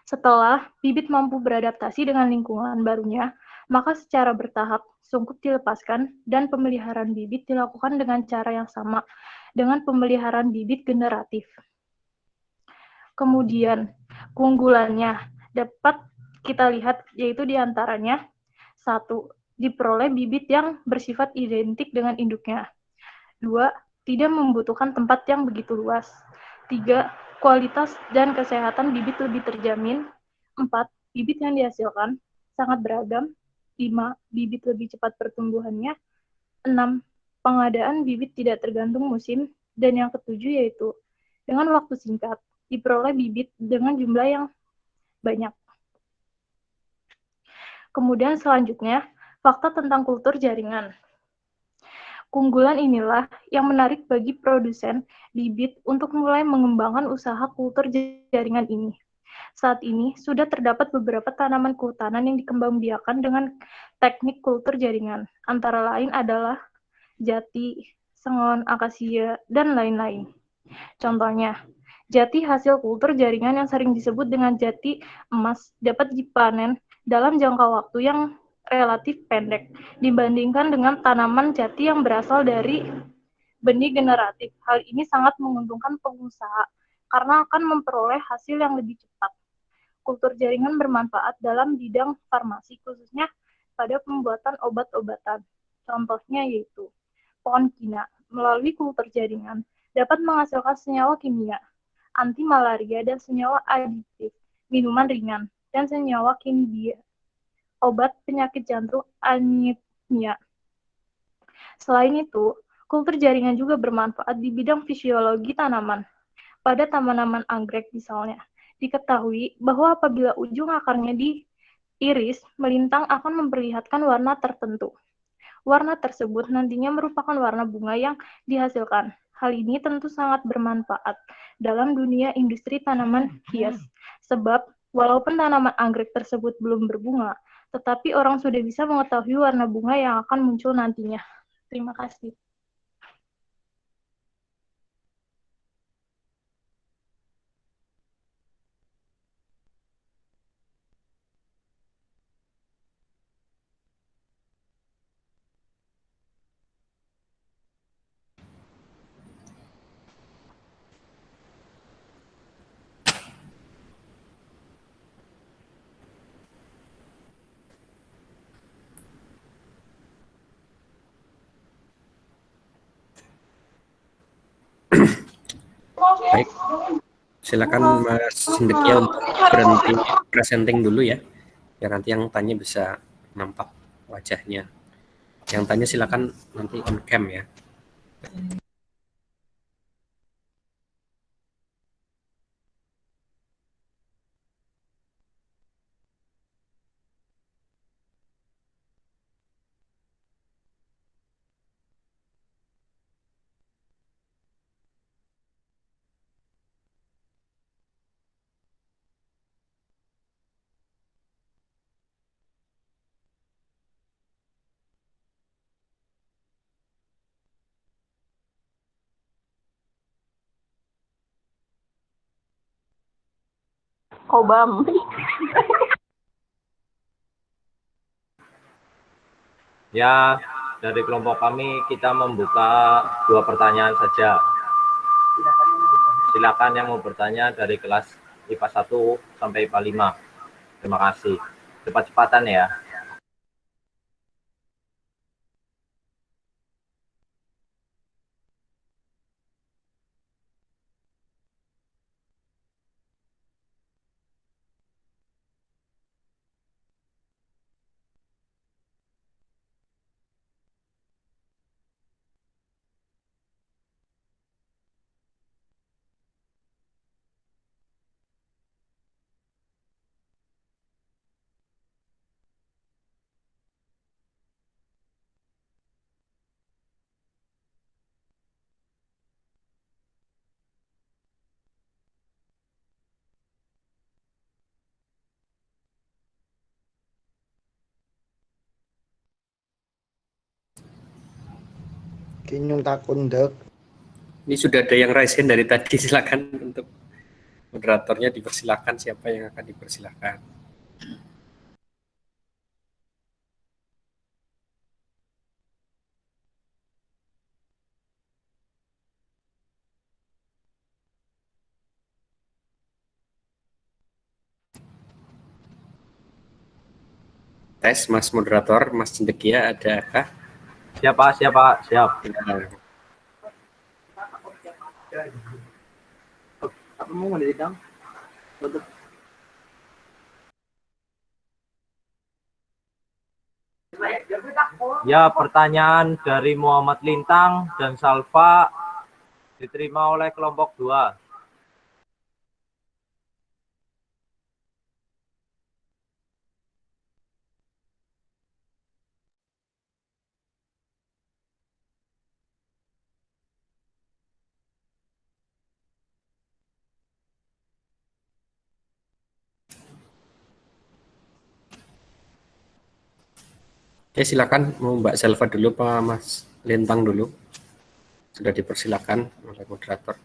Setelah bibit mampu beradaptasi dengan lingkungan barunya, maka secara bertahap sungkup dilepaskan dan pemeliharaan bibit dilakukan dengan cara yang sama dengan pemeliharaan bibit generatif. Kemudian, keunggulannya dapat kita lihat yaitu diantaranya 1. Diperoleh bibit yang bersifat identik dengan induknya. 2. Tidak membutuhkan tempat yang begitu luas. 3. Kualitas dan kesehatan bibit lebih terjamin. 4. Bibit yang dihasilkan sangat beragam. 5. Bibit lebih cepat pertumbuhannya. 6. Pengadaan bibit tidak tergantung musim. Dan yang ketujuh yaitu dengan waktu singkat diperoleh bibit dengan jumlah yang banyak. Kemudian selanjutnya, fakta tentang kultur jaringan. Keunggulan inilah yang menarik bagi produsen bibit untuk mulai mengembangkan usaha kultur jaringan ini. Saat ini sudah terdapat beberapa tanaman kehutanan yang dikembangbiakan dengan teknik kultur jaringan. Antara lain adalah jati, sengon, akasia, dan lain-lain. Contohnya, jati hasil kultur jaringan yang sering disebut dengan jati emas dapat dipanen dalam jangka waktu yang relatif pendek dibandingkan dengan tanaman jati yang berasal dari benih generatif. Hal ini sangat menguntungkan pengusaha karena akan memperoleh hasil yang lebih cepat. Kultur jaringan bermanfaat dalam bidang farmasi, khususnya pada pembuatan obat-obatan. Contohnya yaitu pohon kina melalui kultur jaringan dapat menghasilkan senyawa kimia, anti malaria dan senyawa aditif, minuman ringan, dan senyawa kimia, obat penyakit jantung aritmia. Selain itu, kultur jaringan juga bermanfaat di bidang fisiologi tanaman. Pada tanaman anggrek misalnya, diketahui bahwa apabila ujung akarnya diiris, melintang akan memperlihatkan warna tertentu. Warna tersebut nantinya merupakan warna bunga yang dihasilkan. Hal ini tentu sangat bermanfaat dalam dunia industri tanaman hias, sebab walaupun tanaman anggrek tersebut belum berbunga, tetapi orang sudah bisa mengetahui warna bunga yang akan muncul nantinya. Terima kasih. Baik, silakan Mas Hendekya untuk berhenti presenting dulu ya, biar nanti yang tanya bisa nampak wajahnya. Yang tanya silakan nanti on cam ya. Kobam. Ya, dari kelompok kami kita membuka 2 pertanyaan saja. Silakan yang mau bertanya dari kelas IPA 1 sampai IPA 5. Terima kasih. Cepat-cepatan ya. Kinyung takundek. Ini sudah ada yang raise hand dari tadi, silakan untuk moderatornya dipersilakan siapa yang akan dipersilakan. Tes, Mas Moderator, Mas Cendekia, adakah? Siap. Apa mau ngedidang? Ya, pertanyaan dari Muhammad Lintang dan Salva diterima oleh kelompok 2. Oke, silakan mau Mbak Selva dulu, Pak Mas Lintang dulu. Sudah dipersilakan oleh moderator.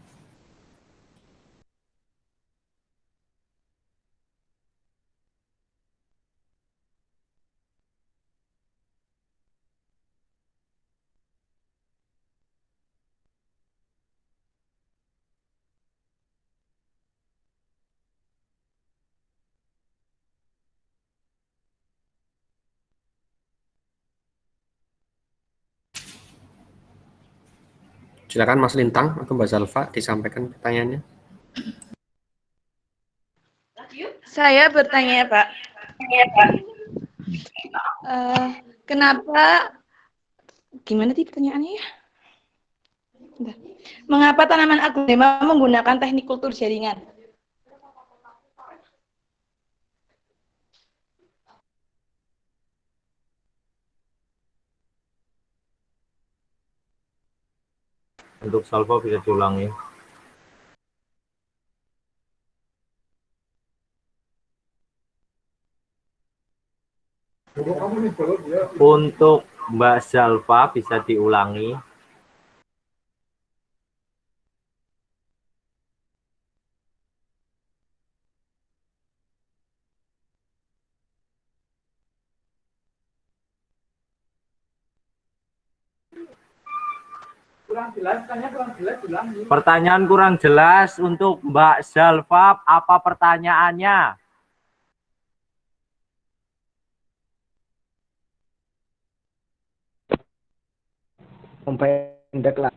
Silakan Mas Lintang atau Mbak Salva disampaikan pertanyaannya. Saya bertanya, Pak. Kenapa? Gimana sih pertanyaannya ya? Bentar. Mengapa tanaman aglonema menggunakan teknik kultur jaringan? Untuk Salva bisa diulangi. Untuk Mbak Salva bisa diulangi. Pertanyaan kurang jelas untuk Mbak Salva. Apa pertanyaannya? Pendek lah.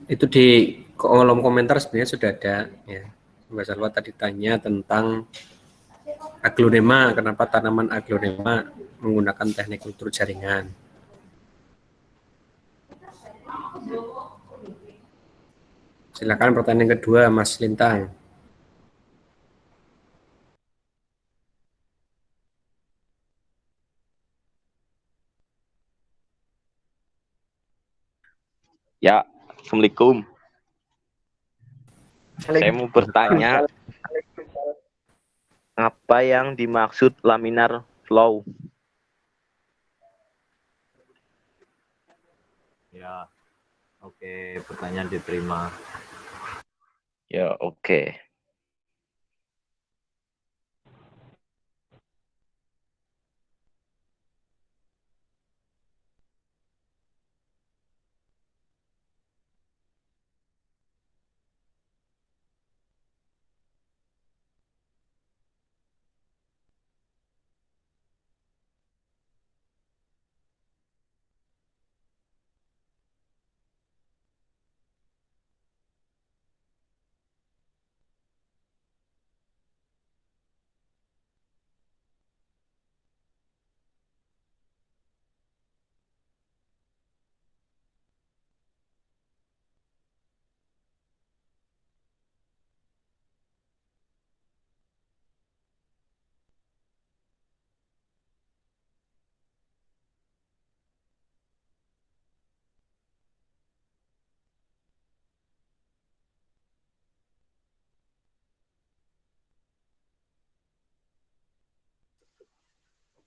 Itu di kolom komentar sebenarnya sudah ada ya. Mbak Salva tadi tanya tentang aglonema, kenapa tanaman aglonema menggunakan teknik kultur jaringan. Silakan pertanyaan kedua, Mas Lintang. Ya, Assalamualaikum. Saya mau bertanya, apa yang dimaksud laminar flow? Ya, oke, pertanyaan diterima. Ya, oke.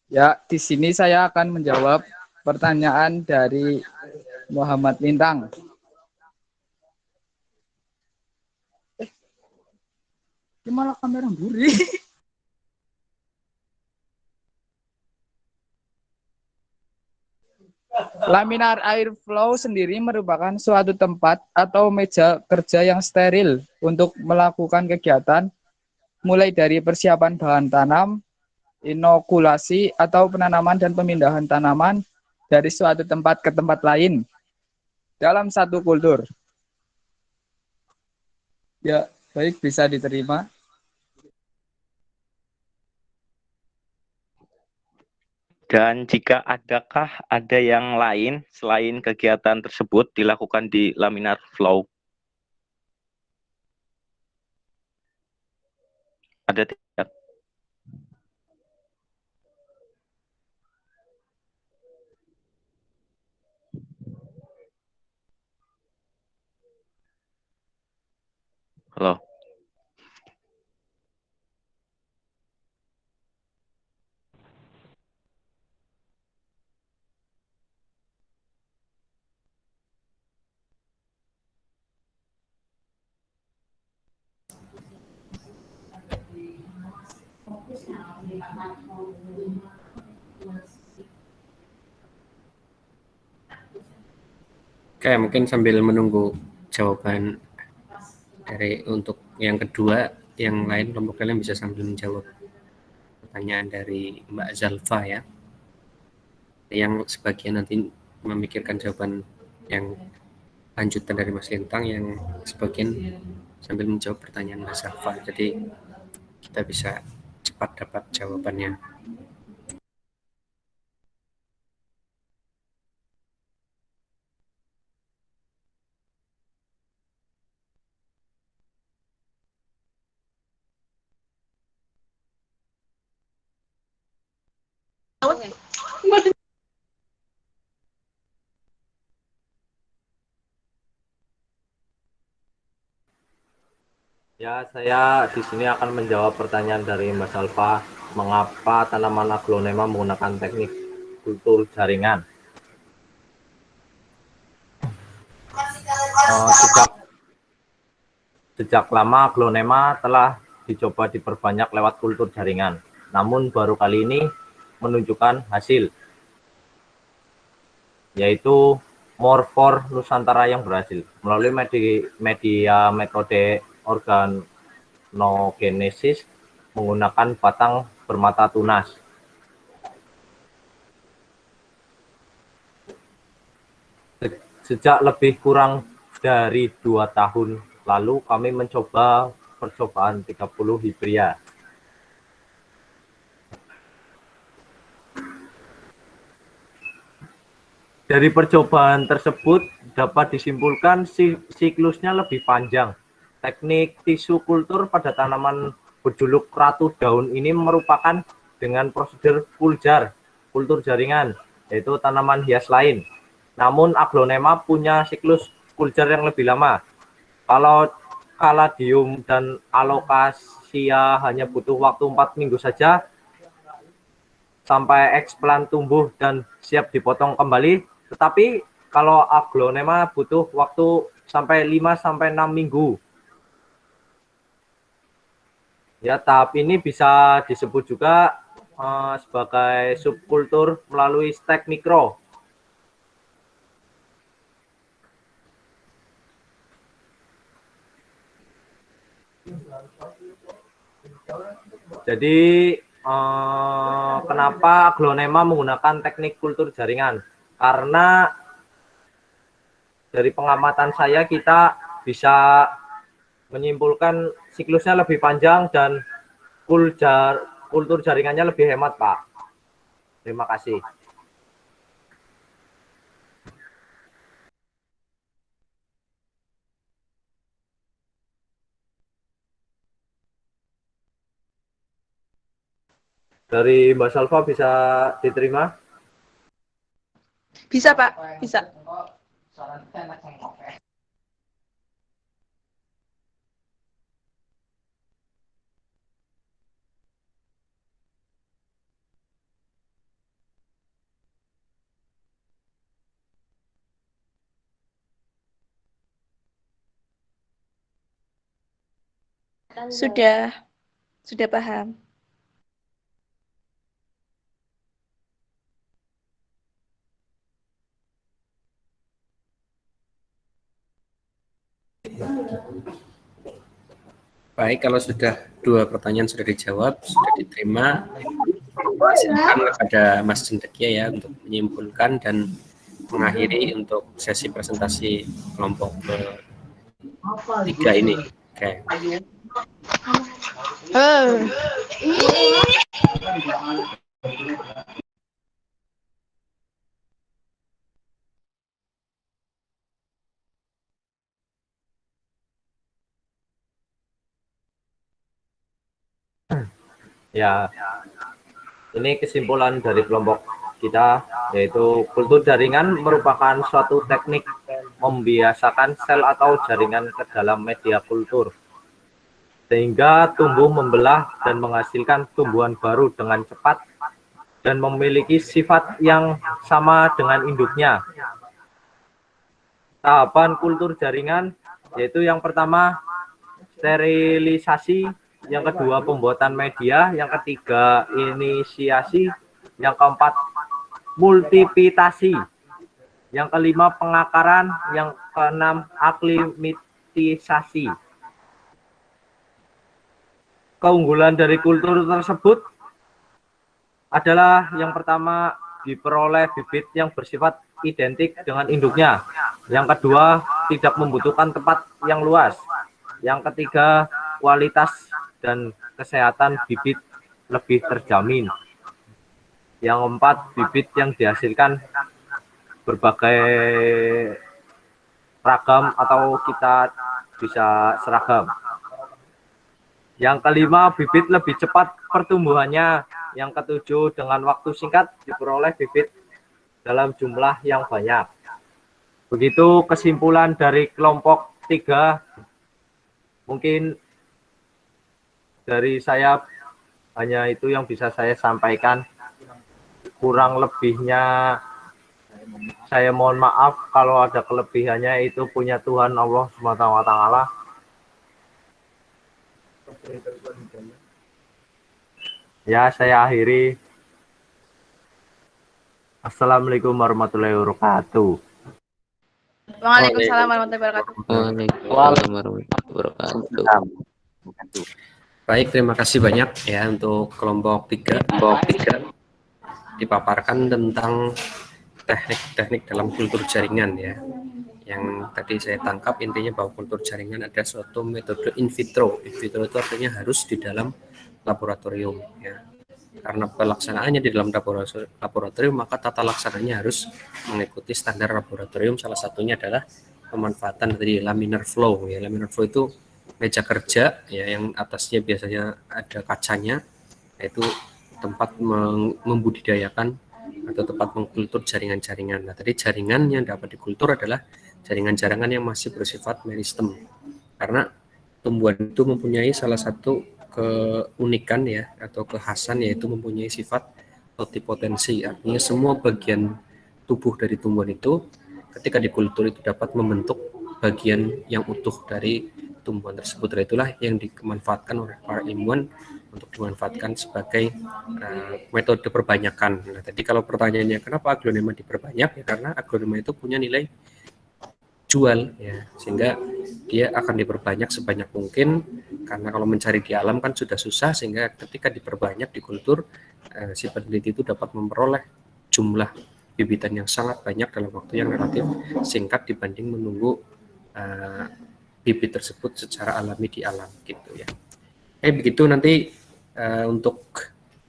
Ya, di sini saya akan menjawab pertanyaan dari Muhammad Lintang. Ini malah kamera mburi. Laminar air flow sendiri merupakan suatu tempat atau meja kerja yang steril untuk melakukan kegiatan mulai dari persiapan bahan tanam, inokulasi atau penanaman dan pemindahan tanaman dari suatu tempat ke tempat lain dalam satu kultur. Ya, baik, bisa diterima. Dan jika adakah ada yang lain selain kegiatan tersebut dilakukan di laminar flow? Ada tidak? Halo. Oke, mungkin sambil menunggu jawaban dari untuk yang kedua, yang lain kelompok kalian bisa sambil menjawab pertanyaan dari Mbak Zalfa ya. Yang sebagian nanti memikirkan jawaban yang lanjutan dari Mas Lintang, yang sebagian sambil menjawab pertanyaan Mbak Zalfa. Jadi kita bisa cepat dapat jawabannya. Ya, saya di sini akan menjawab pertanyaan dari Mas Alfa, mengapa tanaman aglonema menggunakan teknik kultur jaringan? Sejak lama aglonema telah dicoba diperbanyak lewat kultur jaringan, namun baru kali ini menunjukkan hasil, yaitu More4 Nusantara yang berhasil melalui media metode organogenesis menggunakan batang bermata tunas. Sejak lebih kurang dari 2 tahun lalu kami mencoba percobaan 30 hibria. Dari percobaan tersebut dapat disimpulkan siklusnya lebih panjang. Teknik tisu kultur pada tanaman berjuluk ratu daun ini merupakan dengan prosedur kultur jaringan, yaitu tanaman hias lain. Namun aglonema punya siklus kultur yang lebih lama. Kalau caladium dan alocasia hanya butuh waktu 4 minggu saja sampai eksplan tumbuh dan siap dipotong kembali. Tetapi kalau aglonema butuh waktu sampai 5-6 minggu. Ya, tahap ini bisa disebut juga sebagai subkultur melalui stek mikro. Jadi kenapa aglonema menggunakan teknik kultur jaringan? Karena dari pengamatan saya kita bisa menyimpulkan siklusnya lebih panjang dan kultur jaringannya lebih hemat, Pak. Terima kasih. Dari Mbak Salva bisa diterima? Bisa, Pak. Bisa. Sudah paham. Baik, kalau sudah 2 pertanyaan sudah dijawab, sudah diterima, silakan kepada Mas Cendekia ya untuk menyimpulkan dan mengakhiri untuk sesi presentasi kelompok ke-3 ini. Oke. Ya, ini kesimpulan dari kelompok kita, yaitu kultur jaringan merupakan suatu teknik membiasakan sel atau jaringan ke dalam media kultur, sehingga tumbuh membelah dan menghasilkan tumbuhan baru dengan cepat dan memiliki sifat yang sama dengan induknya. Tahapan kultur jaringan yaitu yang pertama sterilisasi, yang kedua pembuatan media, yang ketiga inisiasi, yang keempat multiplikasi, yang kelima pengakaran, yang keenam aklimatisasi. Keunggulan dari kultur tersebut adalah yang pertama diperoleh bibit yang bersifat identik dengan induknya, yang kedua tidak membutuhkan tempat yang luas, yang ketiga kualitas dan kesehatan bibit lebih terjamin, yang keempat bibit yang dihasilkan berbagai ragam atau kita bisa seragam, yang kelima bibit lebih cepat pertumbuhannya, yang ketujuh dengan waktu singkat diperoleh bibit dalam jumlah yang banyak. Begitu kesimpulan dari kelompok 3. Mungkin dari saya hanya itu yang bisa saya sampaikan. Kurang lebihnya saya mohon maaf, kalau ada kelebihannya itu punya Tuhan Allah SWT. Ya, saya akhiri. Assalamualaikum warahmatullahi wabarakatuh. Waalaikumsalam warahmatullahi wabarakatuh. Waalaikumsalam warahmatullahi wabarakatuh. Baik, terima kasih banyak ya untuk kelompok 3. Dipaparkan tentang teknik-teknik dalam kultur jaringan ya. Yang tadi saya tangkap intinya bahwa kultur jaringan ada suatu metode in vitro. In vitro itu artinya harus di dalam laboratorium ya. Karena pelaksanaannya di dalam laboratorium, maka tata laksananya harus mengikuti standar laboratorium. Salah satunya adalah pemanfaatan dari laminar flow ya. Laminar flow itu meja kerja ya, yang atasnya biasanya ada kacanya, yaitu tempat membudidayakan atau tempat mengkultur jaringan-jaringan. Nah, tadi jaringan yang dapat dikultur adalah jaringan-jaringan yang masih bersifat meristem, karena tumbuhan itu mempunyai salah satu keunikan ya atau kekhasan, yaitu mempunyai sifat totipotensi. Artinya semua bagian tubuh dari tumbuhan itu ketika dikultur itu dapat membentuk bagian yang utuh dari tumbuhan tersebut. Itulah yang dimanfaatkan oleh para ilmuwan untuk dimanfaatkan sebagai metode perbanyakan. Nah, tadi kalau pertanyaannya kenapa aglonema diperbanyak, ya karena aglonema itu punya nilai jual ya, sehingga dia akan diperbanyak sebanyak mungkin, karena kalau mencari di alam kan sudah susah, sehingga ketika diperbanyak di kultur, si peneliti itu dapat memperoleh jumlah bibitan yang sangat banyak dalam waktu yang relatif singkat dibanding menunggu bibit tersebut secara alami di alam gitu ya. Begitu nanti untuk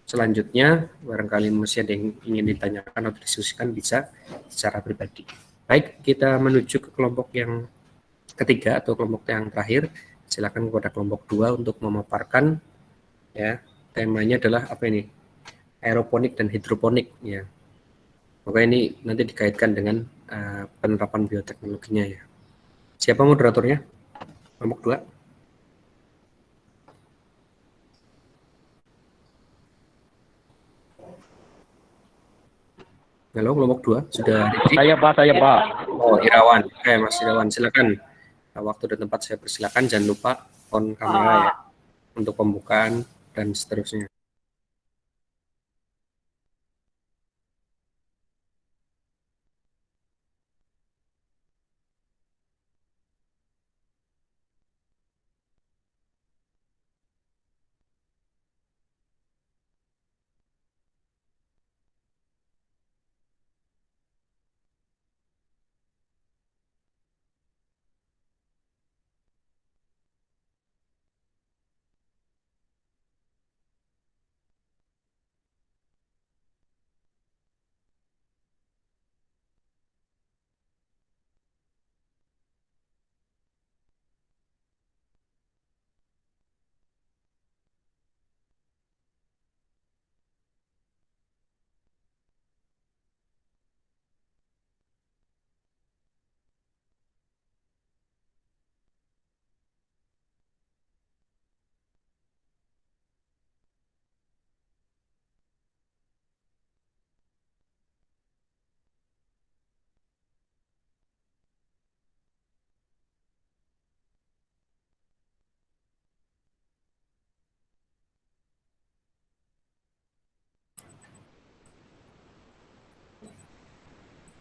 selanjutnya barangkali masih ada yang ingin ditanyakan atau diskusikan bisa secara pribadi. Baik, kita menuju ke kelompok yang ketiga atau kelompok yang terakhir. Silakan kepada kelompok 2 untuk memaparkan ya. Temanya adalah apa ini? Aeroponik dan hidroponik ya. Maka ini nanti dikaitkan dengan penerapan bioteknologinya ya. Siapa moderatornya? Kelompok 2. Halo, kelompok 2 sudah ready? Saya Pak. Oh, Irawan. Mas Irawan, silakan. Waktu dan tempat saya persilakan, jangan lupa on kamera ya. untuk pembukaan dan seterusnya.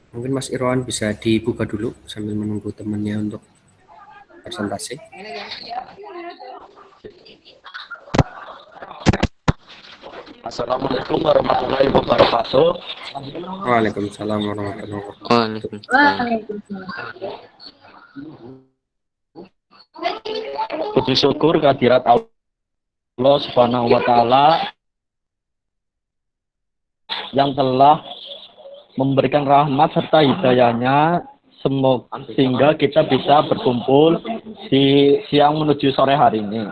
Mungkin Mas Irwan bisa dibuka dulu sambil menunggu temannya untuk presentasi. Assalamualaikum warahmatullahi wabarakatuh. Waalaikumsalam warahmatullahi wabarakatuh. Waalaikumsalam. Puji syukur kehadirat Allah Subhanahu wa taala yang telah memberikan rahmat serta hidayahnya sehingga kita bisa berkumpul di siang menuju sore hari ini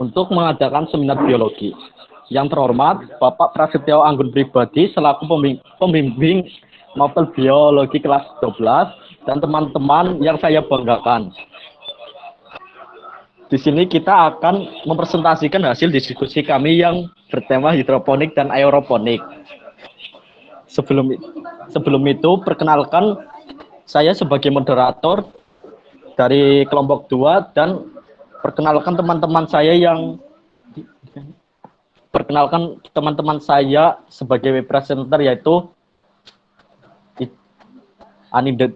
untuk mengadakan seminar biologi. Yang terhormat Bapak Prasetyo Anggun Pribadi selaku pembimbing Mapel Biologi kelas 12 dan teman-teman yang saya banggakan. Di sini kita akan mempresentasikan hasil diskusi kami yang bertema hidroponik dan aeroponik. Sebelum itu, perkenalkan saya sebagai moderator dari kelompok 2 dan perkenalkan teman-teman saya sebagai presenter yaitu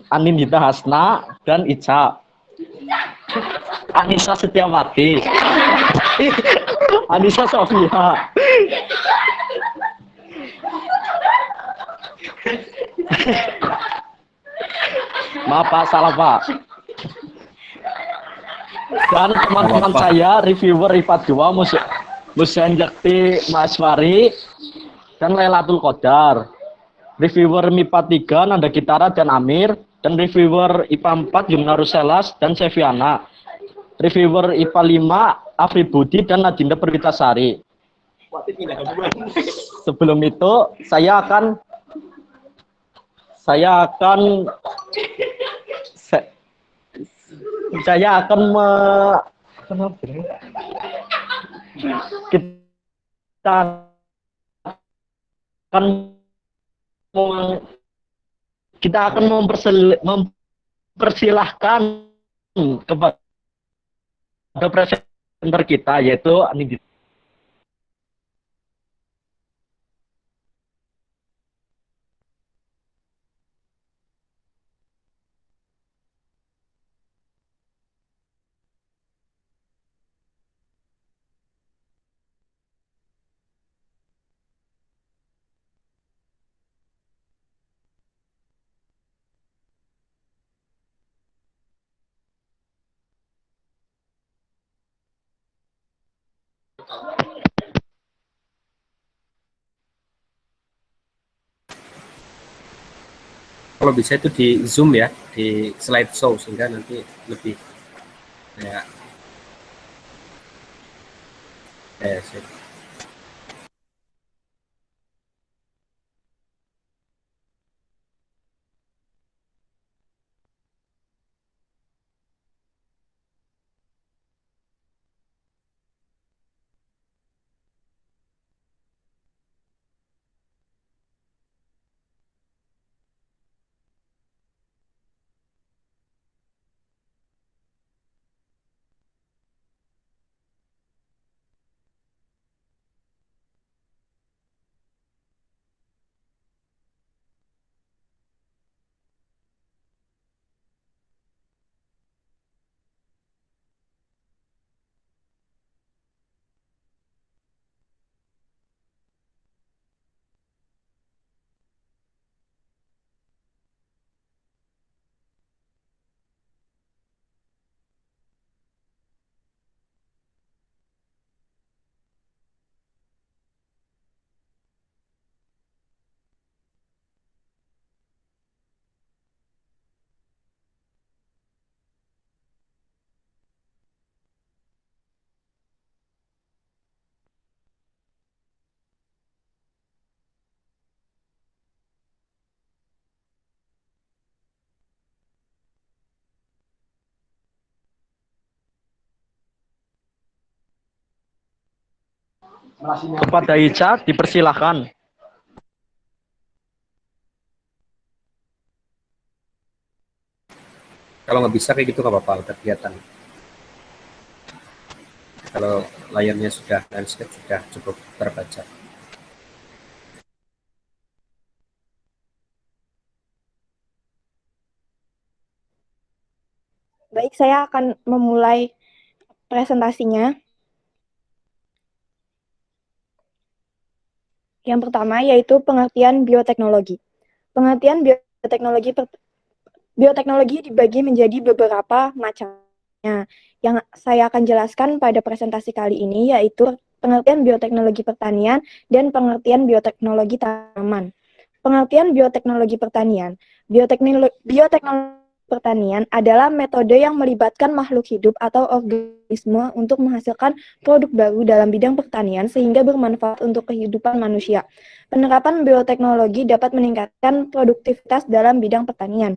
Anindita Hasna dan Ica. Anissa Setiawati. Anissa Sofia. Maaf Pak, salah Pak. Dan teman-teman saya reviewer IPA 2 Musen Jakti Maswari dan Lailatul Qadar. Reviewer MIPA 3 Nanda Kitara dan Amir, dan reviewer IPA 4 Yumna Ruselas dan Seviana. Reviewer IPA 5 Afri Budi dan Nadinda Perwitasari. Sebelum itu saya akan kita akan mempersilahkan kepada presenter kita yaitu Anindita. Kalau bisa itu di zoom ya, di slideshow sehingga nanti lebih ya. Kepada Ica, dipersilahkan. Kalau nggak bisa kayak gitu nggak apa-apa, kegiatan. Kalau layarnya sudah landscape sudah cukup terbaca. Baik, saya akan memulai presentasinya. Yang pertama yaitu pengertian bioteknologi. Pengertian bioteknologi dibagi menjadi beberapa macamnya. Yang saya akan jelaskan pada presentasi kali ini yaitu pengertian bioteknologi pertanian dan pengertian bioteknologi tanaman. Pengertian bioteknologi pertanian. Bioteknologi pertanian adalah metode yang melibatkan makhluk hidup atau organisme untuk menghasilkan produk baru dalam bidang pertanian sehingga bermanfaat untuk kehidupan manusia. Penerapan bioteknologi dapat meningkatkan produktivitas dalam bidang pertanian.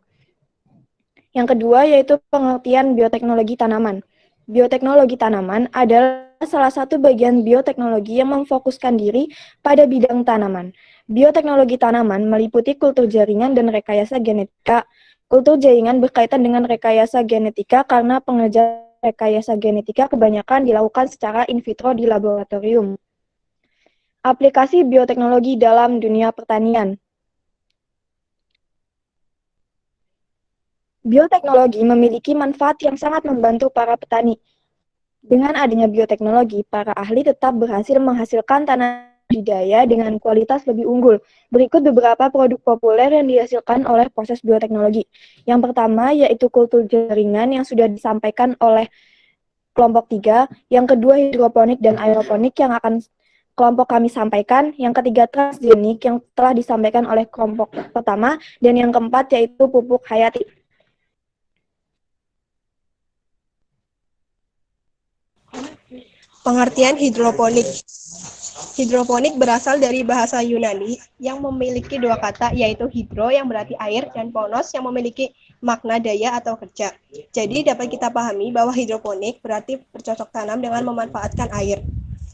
Yang kedua yaitu pengertian bioteknologi tanaman. Bioteknologi tanaman adalah salah satu bagian bioteknologi yang memfokuskan diri pada bidang tanaman. Bioteknologi tanaman meliputi kultur jaringan dan rekayasa genetika. Kultur jaringan berkaitan dengan rekayasa genetika karena pengerjaan rekayasa genetika kebanyakan dilakukan secara in vitro di laboratorium. Aplikasi bioteknologi dalam dunia pertanian. Bioteknologi memiliki manfaat yang sangat membantu para petani. Dengan adanya bioteknologi, para ahli tetap berhasil menghasilkan tanaman budidaya dengan kualitas lebih unggul. Berikut beberapa produk populer yang dihasilkan oleh proses bioteknologi. Yang pertama yaitu kultur jaringan yang sudah disampaikan oleh kelompok 3. Yang kedua hidroponik dan aeroponik yang akan kelompok kami sampaikan. Yang ketiga transgenik yang telah disampaikan oleh kelompok pertama. Dan yang keempat yaitu pupuk hayati. Pengertian hidroponik. Hidroponik berasal dari bahasa Yunani yang memiliki dua kata yaitu hidro yang berarti air dan ponos yang memiliki makna daya atau kerja. Jadi dapat kita pahami bahwa hidroponik berarti bercocok tanam dengan memanfaatkan air.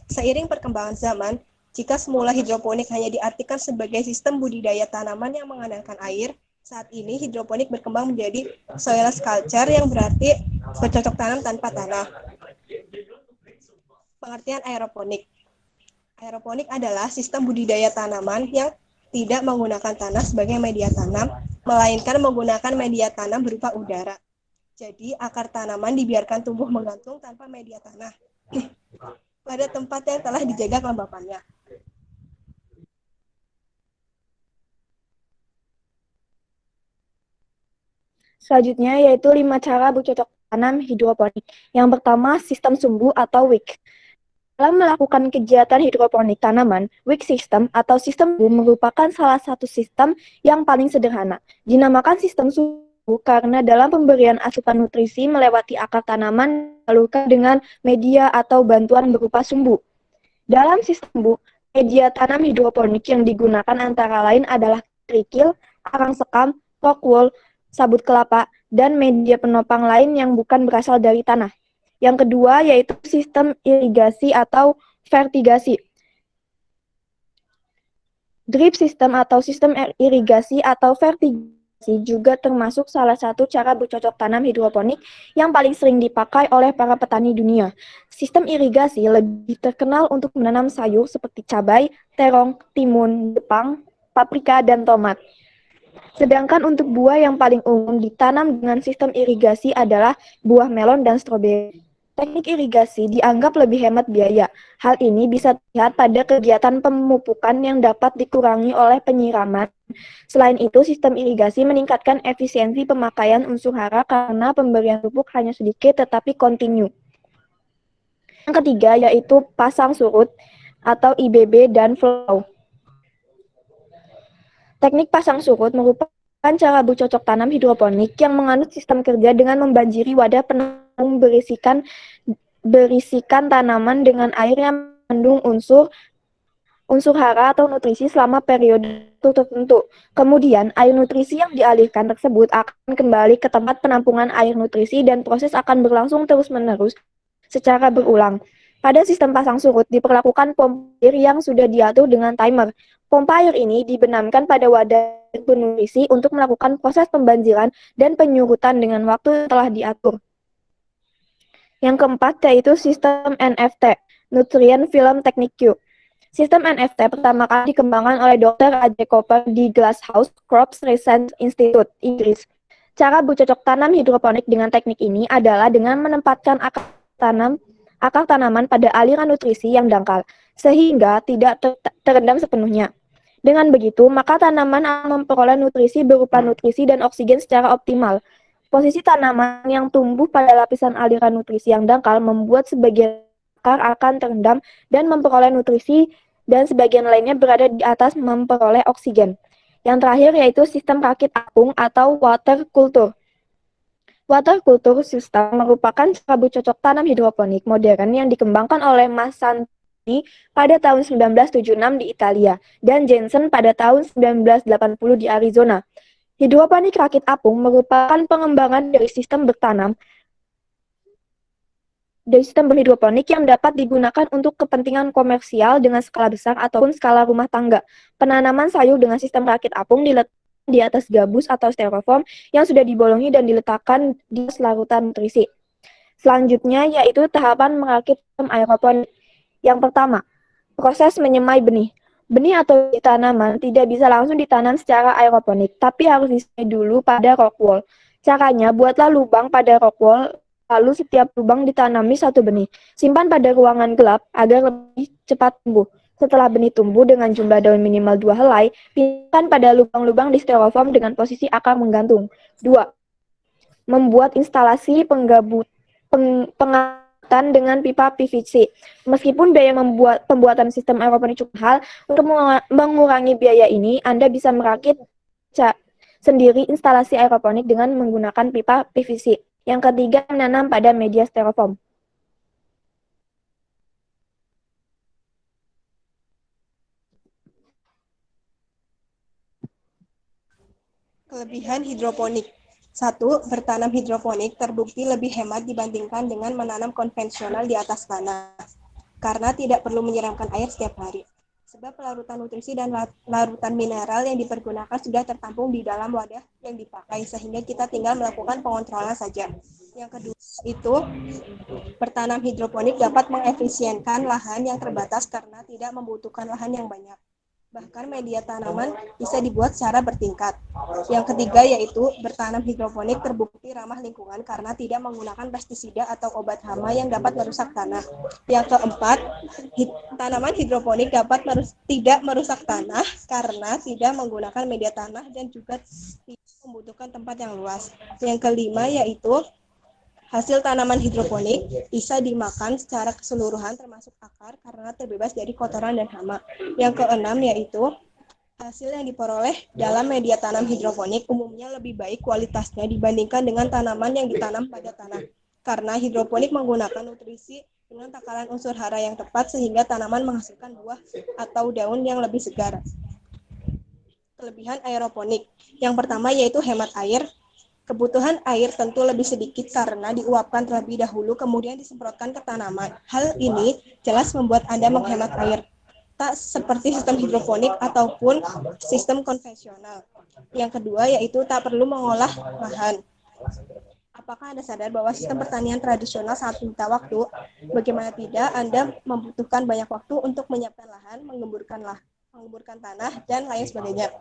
Seiring perkembangan zaman, jika semula hidroponik hanya diartikan sebagai sistem budidaya tanaman yang mengandalkan air, saat ini hidroponik berkembang menjadi soilless culture yang berarti bercocok tanam tanpa tanah. Pengertian aeroponik. Aeroponik adalah sistem budidaya tanaman yang tidak menggunakan tanah sebagai media tanam, melainkan menggunakan media tanam berupa udara. Jadi, akar tanaman dibiarkan tumbuh menggantung tanpa media tanah pada tempat yang telah dijaga kelembapannya. Selanjutnya yaitu 5 cara bercocok tanam hidroponik. Yang pertama, sistem sumbu atau wick. Dalam melakukan kegiatan hidroponik tanaman, wick system atau sistem sumbu merupakan salah satu sistem yang paling sederhana. Dinamakan sistem sumbu karena dalam pemberian asupan nutrisi melewati akar tanaman disalurkan dengan media atau bantuan berupa sumbu. Dalam sistem sumbu, media tanam hidroponik yang digunakan antara lain adalah kerikil, arang sekam, rock wool, sabut kelapa, dan media penopang lain yang bukan berasal dari tanah. Yang kedua yaitu sistem irigasi atau vertigasi. Drip system atau sistem irigasi atau vertigasi juga termasuk salah satu cara bercocok tanam hidroponik yang paling sering dipakai oleh para petani dunia. Sistem irigasi lebih terkenal untuk menanam sayur seperti cabai, terong, timun, Jepang, paprika, dan tomat. Sedangkan untuk buah yang paling umum ditanam dengan sistem irigasi adalah buah melon dan stroberi. Teknik irigasi dianggap lebih hemat biaya. Hal ini bisa terlihat pada kegiatan pemupukan yang dapat dikurangi oleh penyiraman. Selain itu, sistem irigasi meningkatkan efisiensi pemakaian unsur hara karena pemberian pupuk hanya sedikit tetapi kontinu. Yang ketiga yaitu pasang surut atau IBB dan flow. Teknik pasang surut merupakan cara bercocok tanam hidroponik yang menganut sistem kerja dengan membanjiri wadah penampungan berisikan tanaman dengan air yang mengandung unsur hara atau nutrisi selama periode tertentu. Kemudian, air nutrisi yang dialirkan tersebut akan kembali ke tempat penampungan air nutrisi dan proses akan berlangsung terus-menerus secara berulang. Pada sistem pasang surut diperlakukan pompa air yang sudah diatur dengan timer. Pompa air ini dibenamkan pada wadah penuh isi untuk melakukan proses pembanjiran dan penyurutan dengan waktu yang telah diatur. Yang keempat yaitu sistem NFT, Nutrient Film Technique. Sistem NFT pertama kali dikembangkan oleh Dr. A.J. Cooper di Glasshouse Crops Research Institute, Inggris. Cara bercocok tanam hidroponik dengan teknik ini adalah dengan menempatkan akar tanaman pada aliran nutrisi yang dangkal, sehingga tidak terendam sepenuhnya. Dengan begitu, maka tanaman akan memperoleh nutrisi berupa nutrisi dan oksigen secara optimal. Posisi tanaman yang tumbuh pada lapisan aliran nutrisi yang dangkal membuat sebagian akar akan terendam dan memperoleh nutrisi, dan sebagian lainnya berada di atas memperoleh oksigen. Yang terakhir yaitu sistem rakit apung atau water culture. Water culture system merupakan cara bercocok tanam hidroponik modern yang dikembangkan oleh Mas Santi pada tahun 1976 di Italia dan Jensen pada tahun 1980 di Arizona. Hidroponik rakit apung merupakan pengembangan dari sistem berhidroponik yang dapat digunakan untuk kepentingan komersial dengan skala besar ataupun skala rumah tangga. Penanaman sayur dengan sistem rakit apung diletakkan di atas gabus atau styrofoam yang sudah dibolongi dan diletakkan di larutan nutrisi. Selanjutnya yaitu tahapan merakit sistem aeroponik. Yang pertama, proses menyemai benih. Benih atau tanaman tidak bisa langsung ditanam secara aeroponik, tapi harus disemai dulu pada rock wall. Caranya, buatlah lubang pada rock wall, lalu setiap lubang ditanami satu benih. Simpan pada ruangan gelap agar lebih cepat tumbuh. Setelah benih tumbuh dengan jumlah daun minimal 2 helai, pindahkan pada lubang-lubang di styrofoam dengan posisi akar menggantung. 2. Membuat instalasi pengangkatan dengan pipa PVC. Meskipun biaya pembuatan sistem aeroponik cukup mahal, untuk mengurangi biaya ini, Anda bisa merakit sendiri instalasi aeroponik dengan menggunakan pipa PVC. Yang ketiga, menanam pada media styrofoam. Kelebihan hidroponik. 1. Bertanam hidroponik terbukti lebih hemat dibandingkan dengan menanam konvensional di atas tanah, karena tidak perlu menyiramkan air setiap hari. Sebab larutan nutrisi dan larutan mineral yang dipergunakan sudah tertampung di dalam wadah yang dipakai, sehingga kita tinggal melakukan pengontrolan saja. Yang kedua itu, bertanam hidroponik dapat mengefisienkan lahan yang terbatas karena tidak membutuhkan lahan yang banyak. Bahkan media tanaman bisa dibuat secara bertingkat. Yang ketiga yaitu bertanam hidroponik terbukti ramah lingkungan karena tidak menggunakan pestisida atau obat hama yang dapat merusak tanah. Yang keempat, tanaman hidroponik dapat tidak merusak tanah karena tidak menggunakan media tanah dan juga tidak membutuhkan tempat yang luas. Yang kelima yaitu hasil tanaman hidroponik bisa dimakan secara keseluruhan termasuk akar karena terbebas dari kotoran dan hama. Yang keenam yaitu hasil yang diperoleh dalam media tanam hidroponik umumnya lebih baik kualitasnya dibandingkan dengan tanaman yang ditanam pada tanah. Karena hidroponik menggunakan nutrisi dengan takaran unsur hara yang tepat sehingga tanaman menghasilkan buah atau daun yang lebih segar. Kelebihan aeroponik. Yang pertama yaitu hemat air. Kebutuhan air tentu lebih sedikit karena diuapkan terlebih dahulu kemudian disemprotkan ke tanaman. Hal ini jelas membuat Anda menghemat air. Tak seperti sistem hidroponik ataupun sistem konvensional. Yang kedua yaitu tak perlu mengolah lahan. Apakah Anda sadar bahwa sistem pertanian tradisional sangat minta waktu? Bagaimana tidak, Anda membutuhkan banyak waktu untuk menyiapkan lahan, mengemburkan tanah, dan lain sebagainya.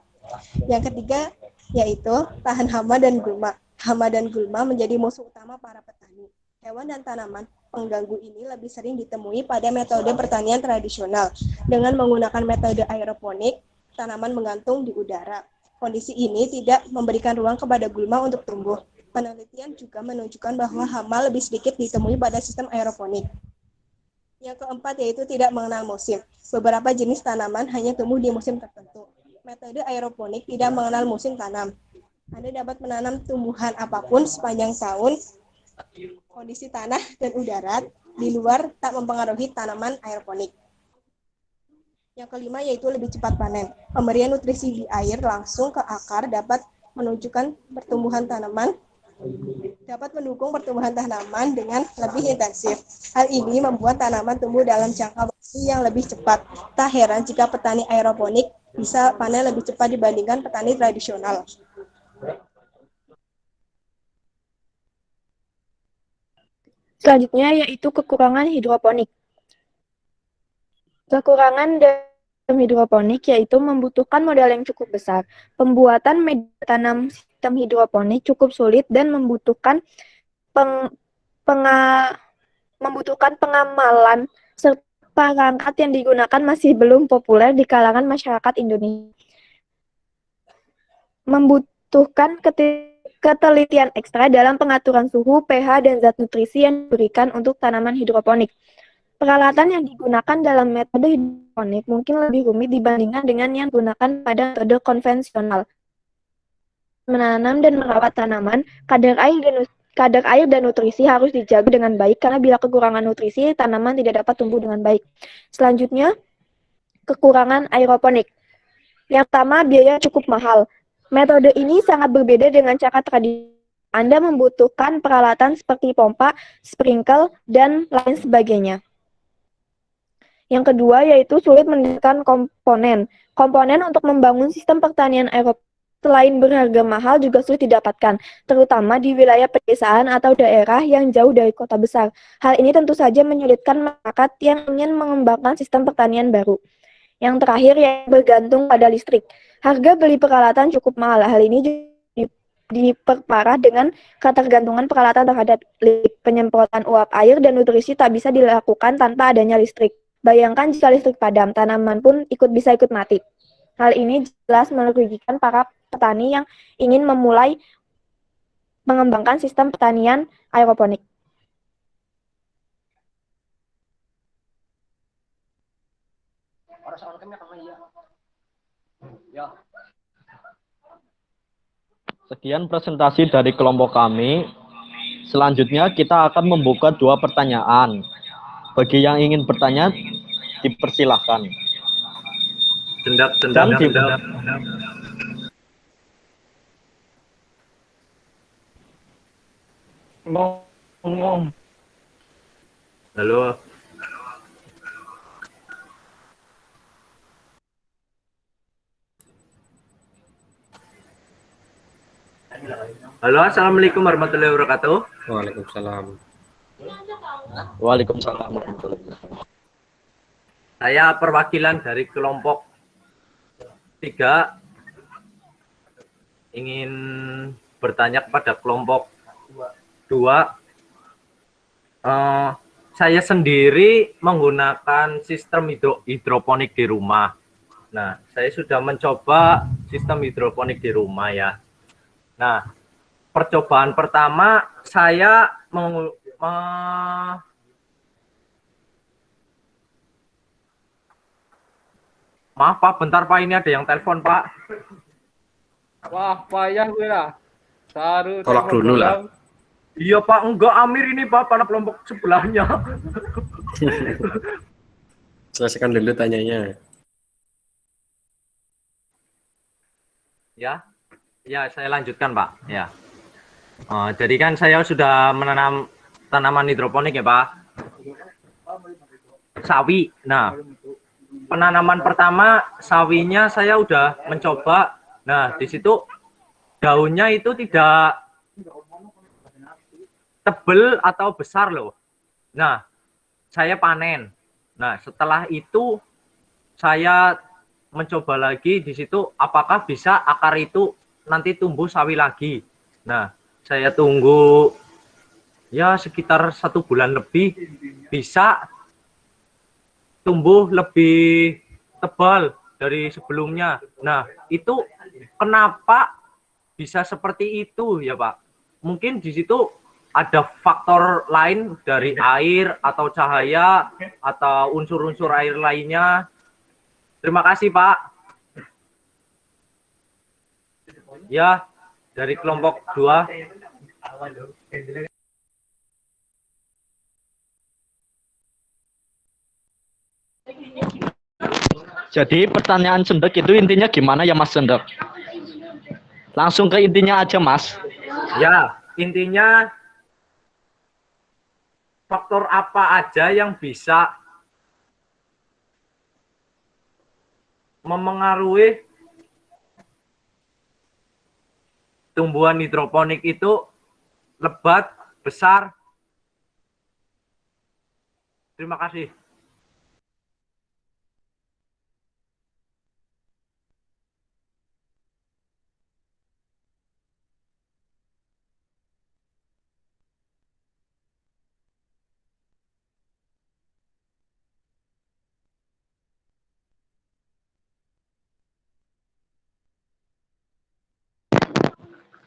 Yang ketiga yaitu tahan hama dan gulma. Hama dan gulma menjadi musuh utama para petani. Hewan dan tanaman pengganggu ini lebih sering ditemui pada metode pertanian tradisional. Dengan menggunakan metode aeroponik, tanaman menggantung di udara. Kondisi ini tidak memberikan ruang kepada gulma untuk tumbuh. Penelitian juga menunjukkan bahwa hama lebih sedikit ditemui pada sistem aeroponik. Yang keempat yaitu tidak mengenal musim. Beberapa jenis tanaman hanya tumbuh di musim tertentu. Metode aeroponik tidak mengenal musim tanam. Anda dapat menanam tumbuhan apapun sepanjang tahun. Kondisi tanah dan udara di luar tak mempengaruhi tanaman aeroponik. Yang kelima yaitu lebih cepat panen. Pemberian nutrisi di air langsung ke akar dapat menunjukkan pertumbuhan tanaman dapat mendukung pertumbuhan tanaman dengan lebih intensif. Hal ini membuat tanaman tumbuh dalam jangka waktu yang lebih cepat. Tak heran jika petani aeroponik bisa panen lebih cepat dibandingkan petani tradisional. Selanjutnya yaitu kekurangan hidroponik. Kekurangan dalam hidroponik yaitu membutuhkan modal yang cukup besar. Pembuatan media tanam sistem hidroponik cukup sulit dan membutuhkan pengamalan serta perangkat yang digunakan masih belum populer di kalangan masyarakat Indonesia. Membutuhkan ketelitian ekstra dalam pengaturan suhu, pH, dan zat nutrisi yang diberikan untuk tanaman hidroponik. Peralatan yang digunakan dalam metode hidroponik mungkin lebih rumit dibandingkan dengan yang digunakan pada metode konvensional. Menanam dan merawat tanaman, kadar air dan nutrisi harus dijaga dengan baik karena bila kekurangan nutrisi, tanaman tidak dapat tumbuh dengan baik. Selanjutnya, kekurangan aeroponik. Yang pertama, biaya cukup mahal. Metode ini sangat berbeda dengan cara tradisional. Anda membutuhkan peralatan seperti pompa, sprinkle, dan lain sebagainya. Yang kedua yaitu sulit mendapatkan komponen. Komponen untuk membangun sistem pertanian aeroponik selain berharga mahal juga sulit didapatkan, terutama di wilayah pedesaan atau daerah yang jauh dari kota besar. Hal ini tentu saja menyulitkan masyarakat yang ingin mengembangkan sistem pertanian baru. Yang terakhir yang bergantung pada listrik. Harga beli peralatan cukup mahal. Hal ini diperparah dengan ketergantungan peralatan terhadap listrik. Penyemprotan uap air dan nutrisi tak bisa dilakukan tanpa adanya listrik. Bayangkan jika listrik padam, tanaman pun bisa ikut mati. Hal ini jelas merugikan para petani yang ingin memulai mengembangkan sistem pertanian aeroponik. Sekian presentasi dari kelompok kami. Selanjutnya kita akan membuka 2 pertanyaan. Bagi yang ingin bertanya, dipersilahkan. Ngomong. Halo. Halo, assalamualaikum warahmatullahi wabarakatuh. Waalaikumsalam. Waalaikumsalam warahmatullahi wabarakatuh. Saya perwakilan dari kelompok 3 ingin bertanya kepada kelompok 2. Saya sendiri menggunakan sistem hidroponik di rumah. Nah, saya sudah mencoba sistem hidroponik di rumah ya. Nah, percobaan pertama saya maaf Pak, bentar Pak, ini ada yang telepon Pak. Wah, payah gue lah. Tolak dulu lah. Iya Pak, enggak Amir ini Pak, pada kelompok sebelahnya. Selesaikan dulu tanyanya. Ya, saya lanjutkan Pak. Ya. Jadi kan saya sudah menanam tanaman hidroponik ya Pak. Sawi. Nah, penanaman pertama sawinya saya udah mencoba. Nah, di situ daunnya itu tidak tebel atau besar loh. Nah, saya panen. Nah, setelah itu saya mencoba lagi di situ apakah bisa akar itu nanti tumbuh sawi lagi. Nah, saya tunggu ya sekitar 1 bulan lebih, bisa tumbuh lebih tebal dari sebelumnya. Nah, itu kenapa bisa seperti itu ya Pak? Mungkin di situ ada faktor lain dari air atau cahaya atau unsur-unsur air lainnya. Terima kasih Pak. Ya, dari kelompok 2. Jadi pertanyaan Sendek itu intinya gimana ya Mas Sendek? Langsung ke intinya aja Mas. Ya, intinya faktor apa aja yang bisa memengaruhi tumbuhan hidroponik itu lebat, besar? Terima kasih.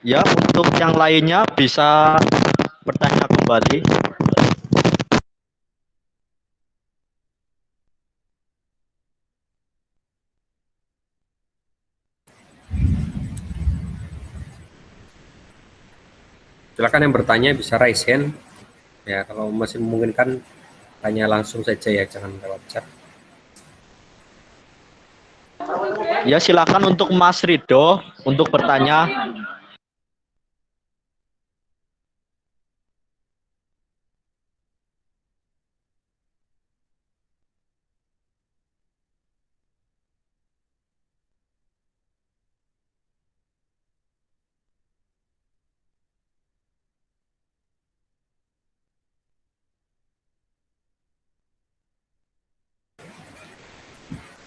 Ya, untuk yang lainnya bisa bertanya kembali. Silakan yang bertanya bisa raise hand. Ya, kalau masih memungkinkan tanya langsung saja ya, jangan lewat chat. Ya, silakan untuk Mas Rido untuk bertanya.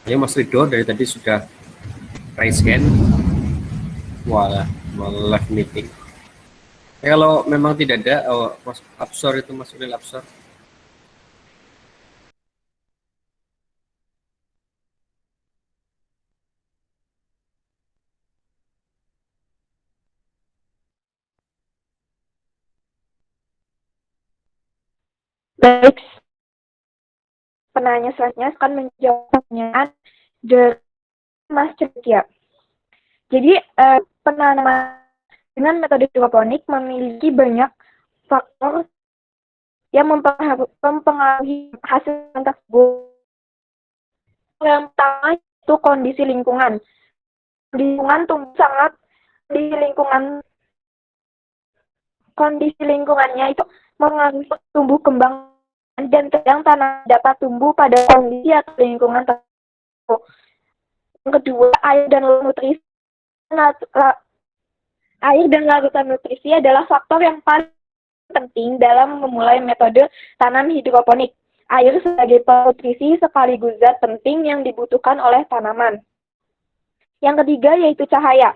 Ya, Mas Rido dari tadi sudah raise hand. Wah, live meeting. Ya, kalau memang tidak ada, Mas Absor itu Mas Ulil Absor. Baik, penanya selanjutnya akan menjawab pertanyaan dari Mas Cetia. Jadi, penanaman dengan metode hidroponik memiliki banyak faktor yang mempengaruhi hasil tersebut. Yang pertama itu kondisi lingkungan. Lingkungan tumbuh sangat di kondisi lingkungannya itu mengaruhi tumbuh kembang dan kadang tanah dapat tumbuh pada kondisi atau lingkungan tertentu. Yang kedua, air dan larutan nutrisi adalah faktor yang paling penting dalam memulai metode tanam hidroponik. Air sebagai nutrisi sekaligus zat penting yang dibutuhkan oleh tanaman. Yang ketiga yaitu cahaya.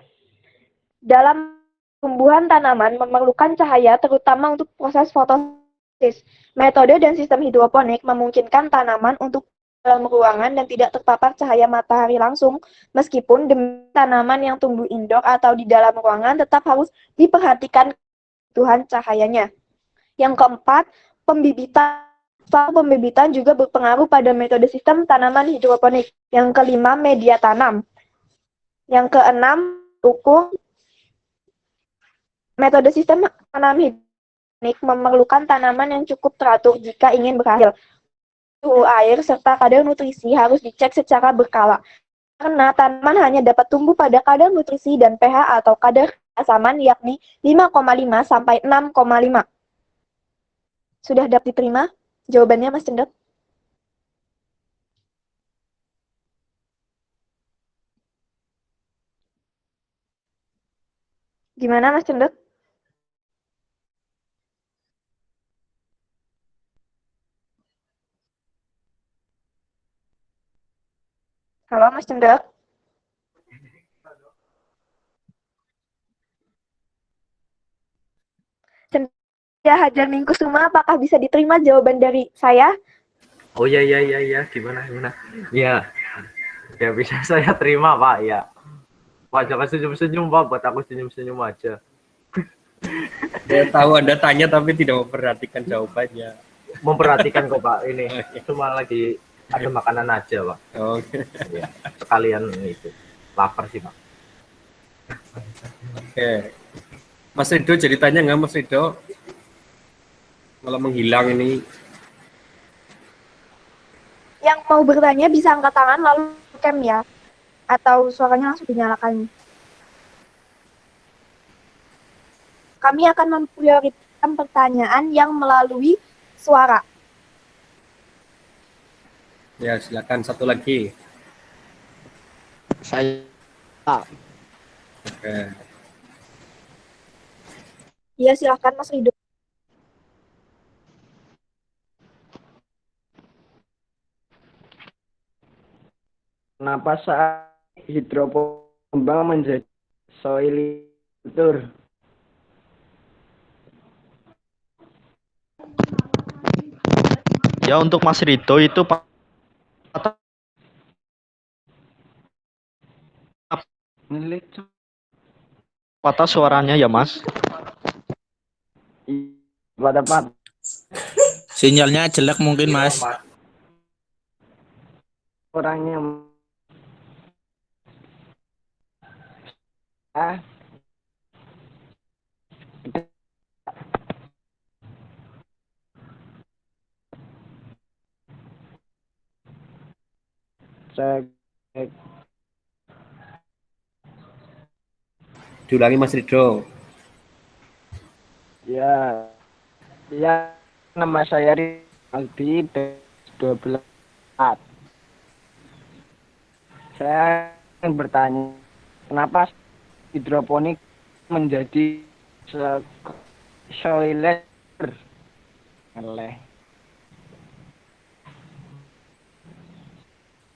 Dalam tumbuhan tanaman memerlukan cahaya terutama untuk proses fotosintesis. Metode dan sistem hidroponik memungkinkan tanaman untuk dalam ruangan dan tidak terpapar cahaya matahari langsung, meskipun tanaman yang tumbuh indoor atau di dalam ruangan tetap harus diperhatikan kebutuhan cahayanya. Yang keempat, pembibitan. Pembibitan juga berpengaruh pada metode sistem tanaman hidroponik. Yang kelima, media tanam. Yang keenam, ukur. Metode sistem tanam hidroponik memerlukan tanaman yang cukup teratur jika ingin berhasil. Suhu air serta kadar nutrisi harus dicek secara berkala. Karena tanaman hanya dapat tumbuh pada kadar nutrisi dan pH atau kadar keasaman yakni 5,5 sampai 6,5. Sudah dapat diterima jawabannya, Mas Cendek? Gimana, Mas Cendek? Halo, Mas Cendek? Ya, Hajar Mingkusuma, apakah bisa diterima jawaban dari saya? Oh ya, gimana? Ya, ya bisa saya terima Pak ya. Pak jangan senyum-senyum Pak, buat aku senyum-senyum aja. Saya tahu Anda tanya tapi tidak memperhatikan jawabannya. Memperhatikan kok Pak, ini cuma lagi ada makanan aja Pak. Oh. Ya, sekalian itu lapar sih Pak. Oke. Mas Rido jadi tanya nggak Mas Rido? Kalau menghilang ini. Yang mau bertanya bisa angkat tangan lalu cam ya. Atau suaranya langsung dinyalakan. Kami akan memprioritaskan pertanyaan yang melalui suara. Ya, silakan satu lagi. Saya. Oke. Ya, silakan Mas Ridho. Kenapa saat hidropon menjadi soil culture? Ya, untuk Mas Rito itu patah suaranya ya, Mas. Patah. Sinyalnya jelek mungkin, Mas. Orangnya Diulangi Mas Ridho. Ya, nama saya Aldi 12. Saya ingin bertanya, kenapa hidroponik menjadi soiler?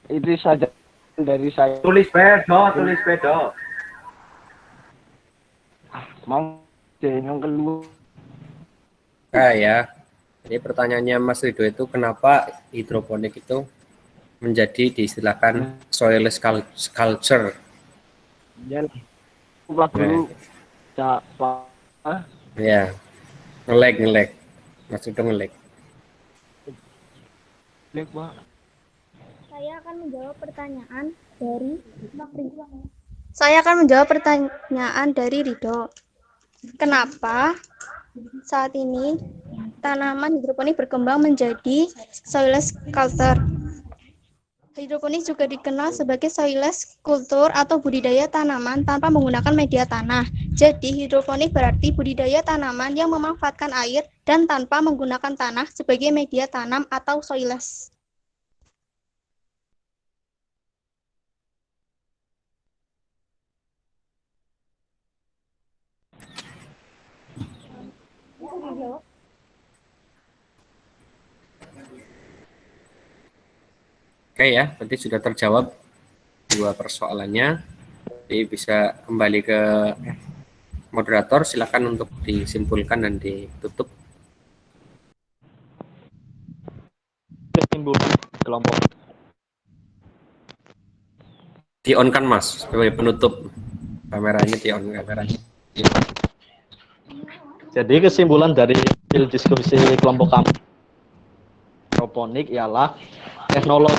Itu saja dari saya. Tulis bedo. Mau yang keluar. Ya. Jadi pertanyaannya Mas Ridho itu kenapa hidroponik itu menjadi diistilahkan soilless culture? Ya, dulu ya, ngelag. Mas Ridho ngelag. Saya akan menjawab pertanyaan dari Ridho. Kenapa saat ini tanaman hidroponik berkembang menjadi soilless culture? Hidroponik juga dikenal sebagai soilless culture atau budidaya tanaman tanpa menggunakan media tanah. Jadi hidroponik berarti budidaya tanaman yang memanfaatkan air dan tanpa menggunakan tanah sebagai media tanam atau soilless. Oke ya, berarti sudah terjawab dua persoalannya. Jadi bisa kembali ke moderator, silakan untuk disimpulkan dan ditutup. Kesimpulan kelompok. Di-on kan Mas, sebagai penutup. Kameranya di-on kameranya. Jadi kesimpulan dari diskusi kelompok kami hidroponik ialah teknologi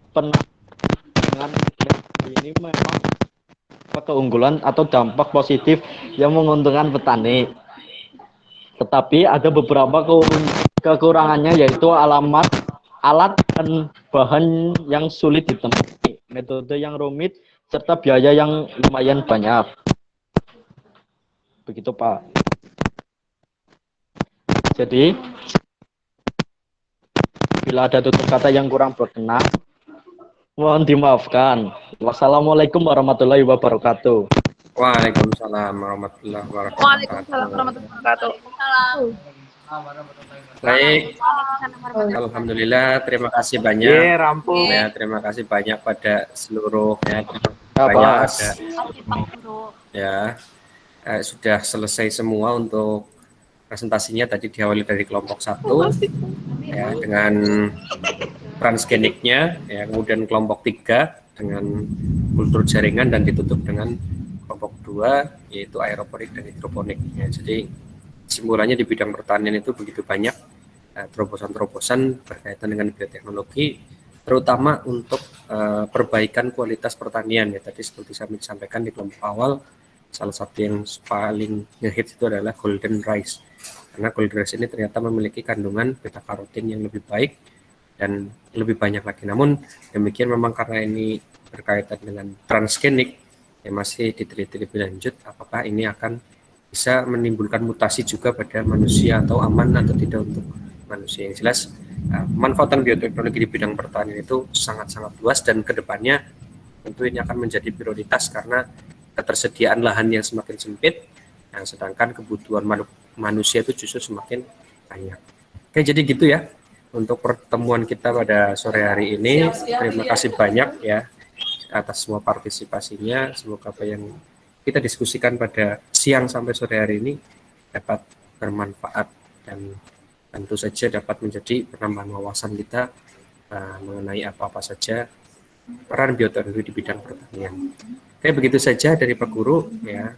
penanganan ini memang keunggulan atau dampak positif yang menguntungkan petani. Tetapi ada beberapa kekurangannya, yaitu alat dan bahan yang sulit ditemui, metode yang rumit, serta biaya yang lumayan banyak. Begitu Pak. Jadi, bila ada tutur kata yang kurang berkenan, mohon dimaafkan. Wassalamualaikum warahmatullahi wabarakatuh. Waalaikumsalam warahmatullahi wabarakatuh. Waalaikumsalam warahmatullahi wabarakatuh. Baik, alhamdulillah, terima kasih banyak. Ya, terima kasih banyak pada seluruh sudah selesai semua untuk presentasinya. Tadi diawali dari kelompok 1 ya dengan transgeniknya, ya, kemudian kelompok 3 dengan kultur jaringan dan ditutup dengan kelompok 2 yaitu aeroponik dan hidroponik. Ya, jadi kesimpulannya di bidang pertanian itu begitu banyak terobosan-terobosan berkaitan dengan bioteknologi, terutama untuk perbaikan kualitas pertanian. Ya, tadi seperti saya sampaikan di kelompok awal, salah satu yang paling ngehits itu adalah golden rice, karena golden rice ini ternyata memiliki kandungan beta karotin yang lebih baik dan lebih banyak lagi. Namun demikian memang karena ini berkaitan dengan transgenik, ya masih diteliti lebih lanjut apakah ini akan bisa menimbulkan mutasi juga pada manusia atau aman atau tidak untuk manusia. Yang jelas manfaatan bioteknologi di bidang pertanian itu sangat-sangat luas, dan kedepannya tentu ini akan menjadi prioritas karena ketersediaan lahan yang semakin sempit, sedangkan kebutuhan manusia itu justru semakin banyak. Oke, jadi gitu ya untuk pertemuan kita pada sore hari ini. Terima kasih banyak ya atas semua partisipasinya. Semoga apa yang kita diskusikan pada siang sampai sore hari ini dapat bermanfaat dan tentu saja dapat menjadi penambahan wawasan kita mengenai apa-apa saja peran bioteknologi di bidang pertanian. Oke, begitu saja dari Pak Guru ya.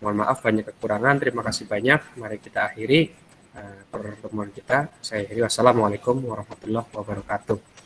Mohon maaf banyak kekurangan. Terima kasih banyak. Mari kita akhiri pertemuan kita. Saya akhiri. Wassalamualaikum warahmatullahi wabarakatuh.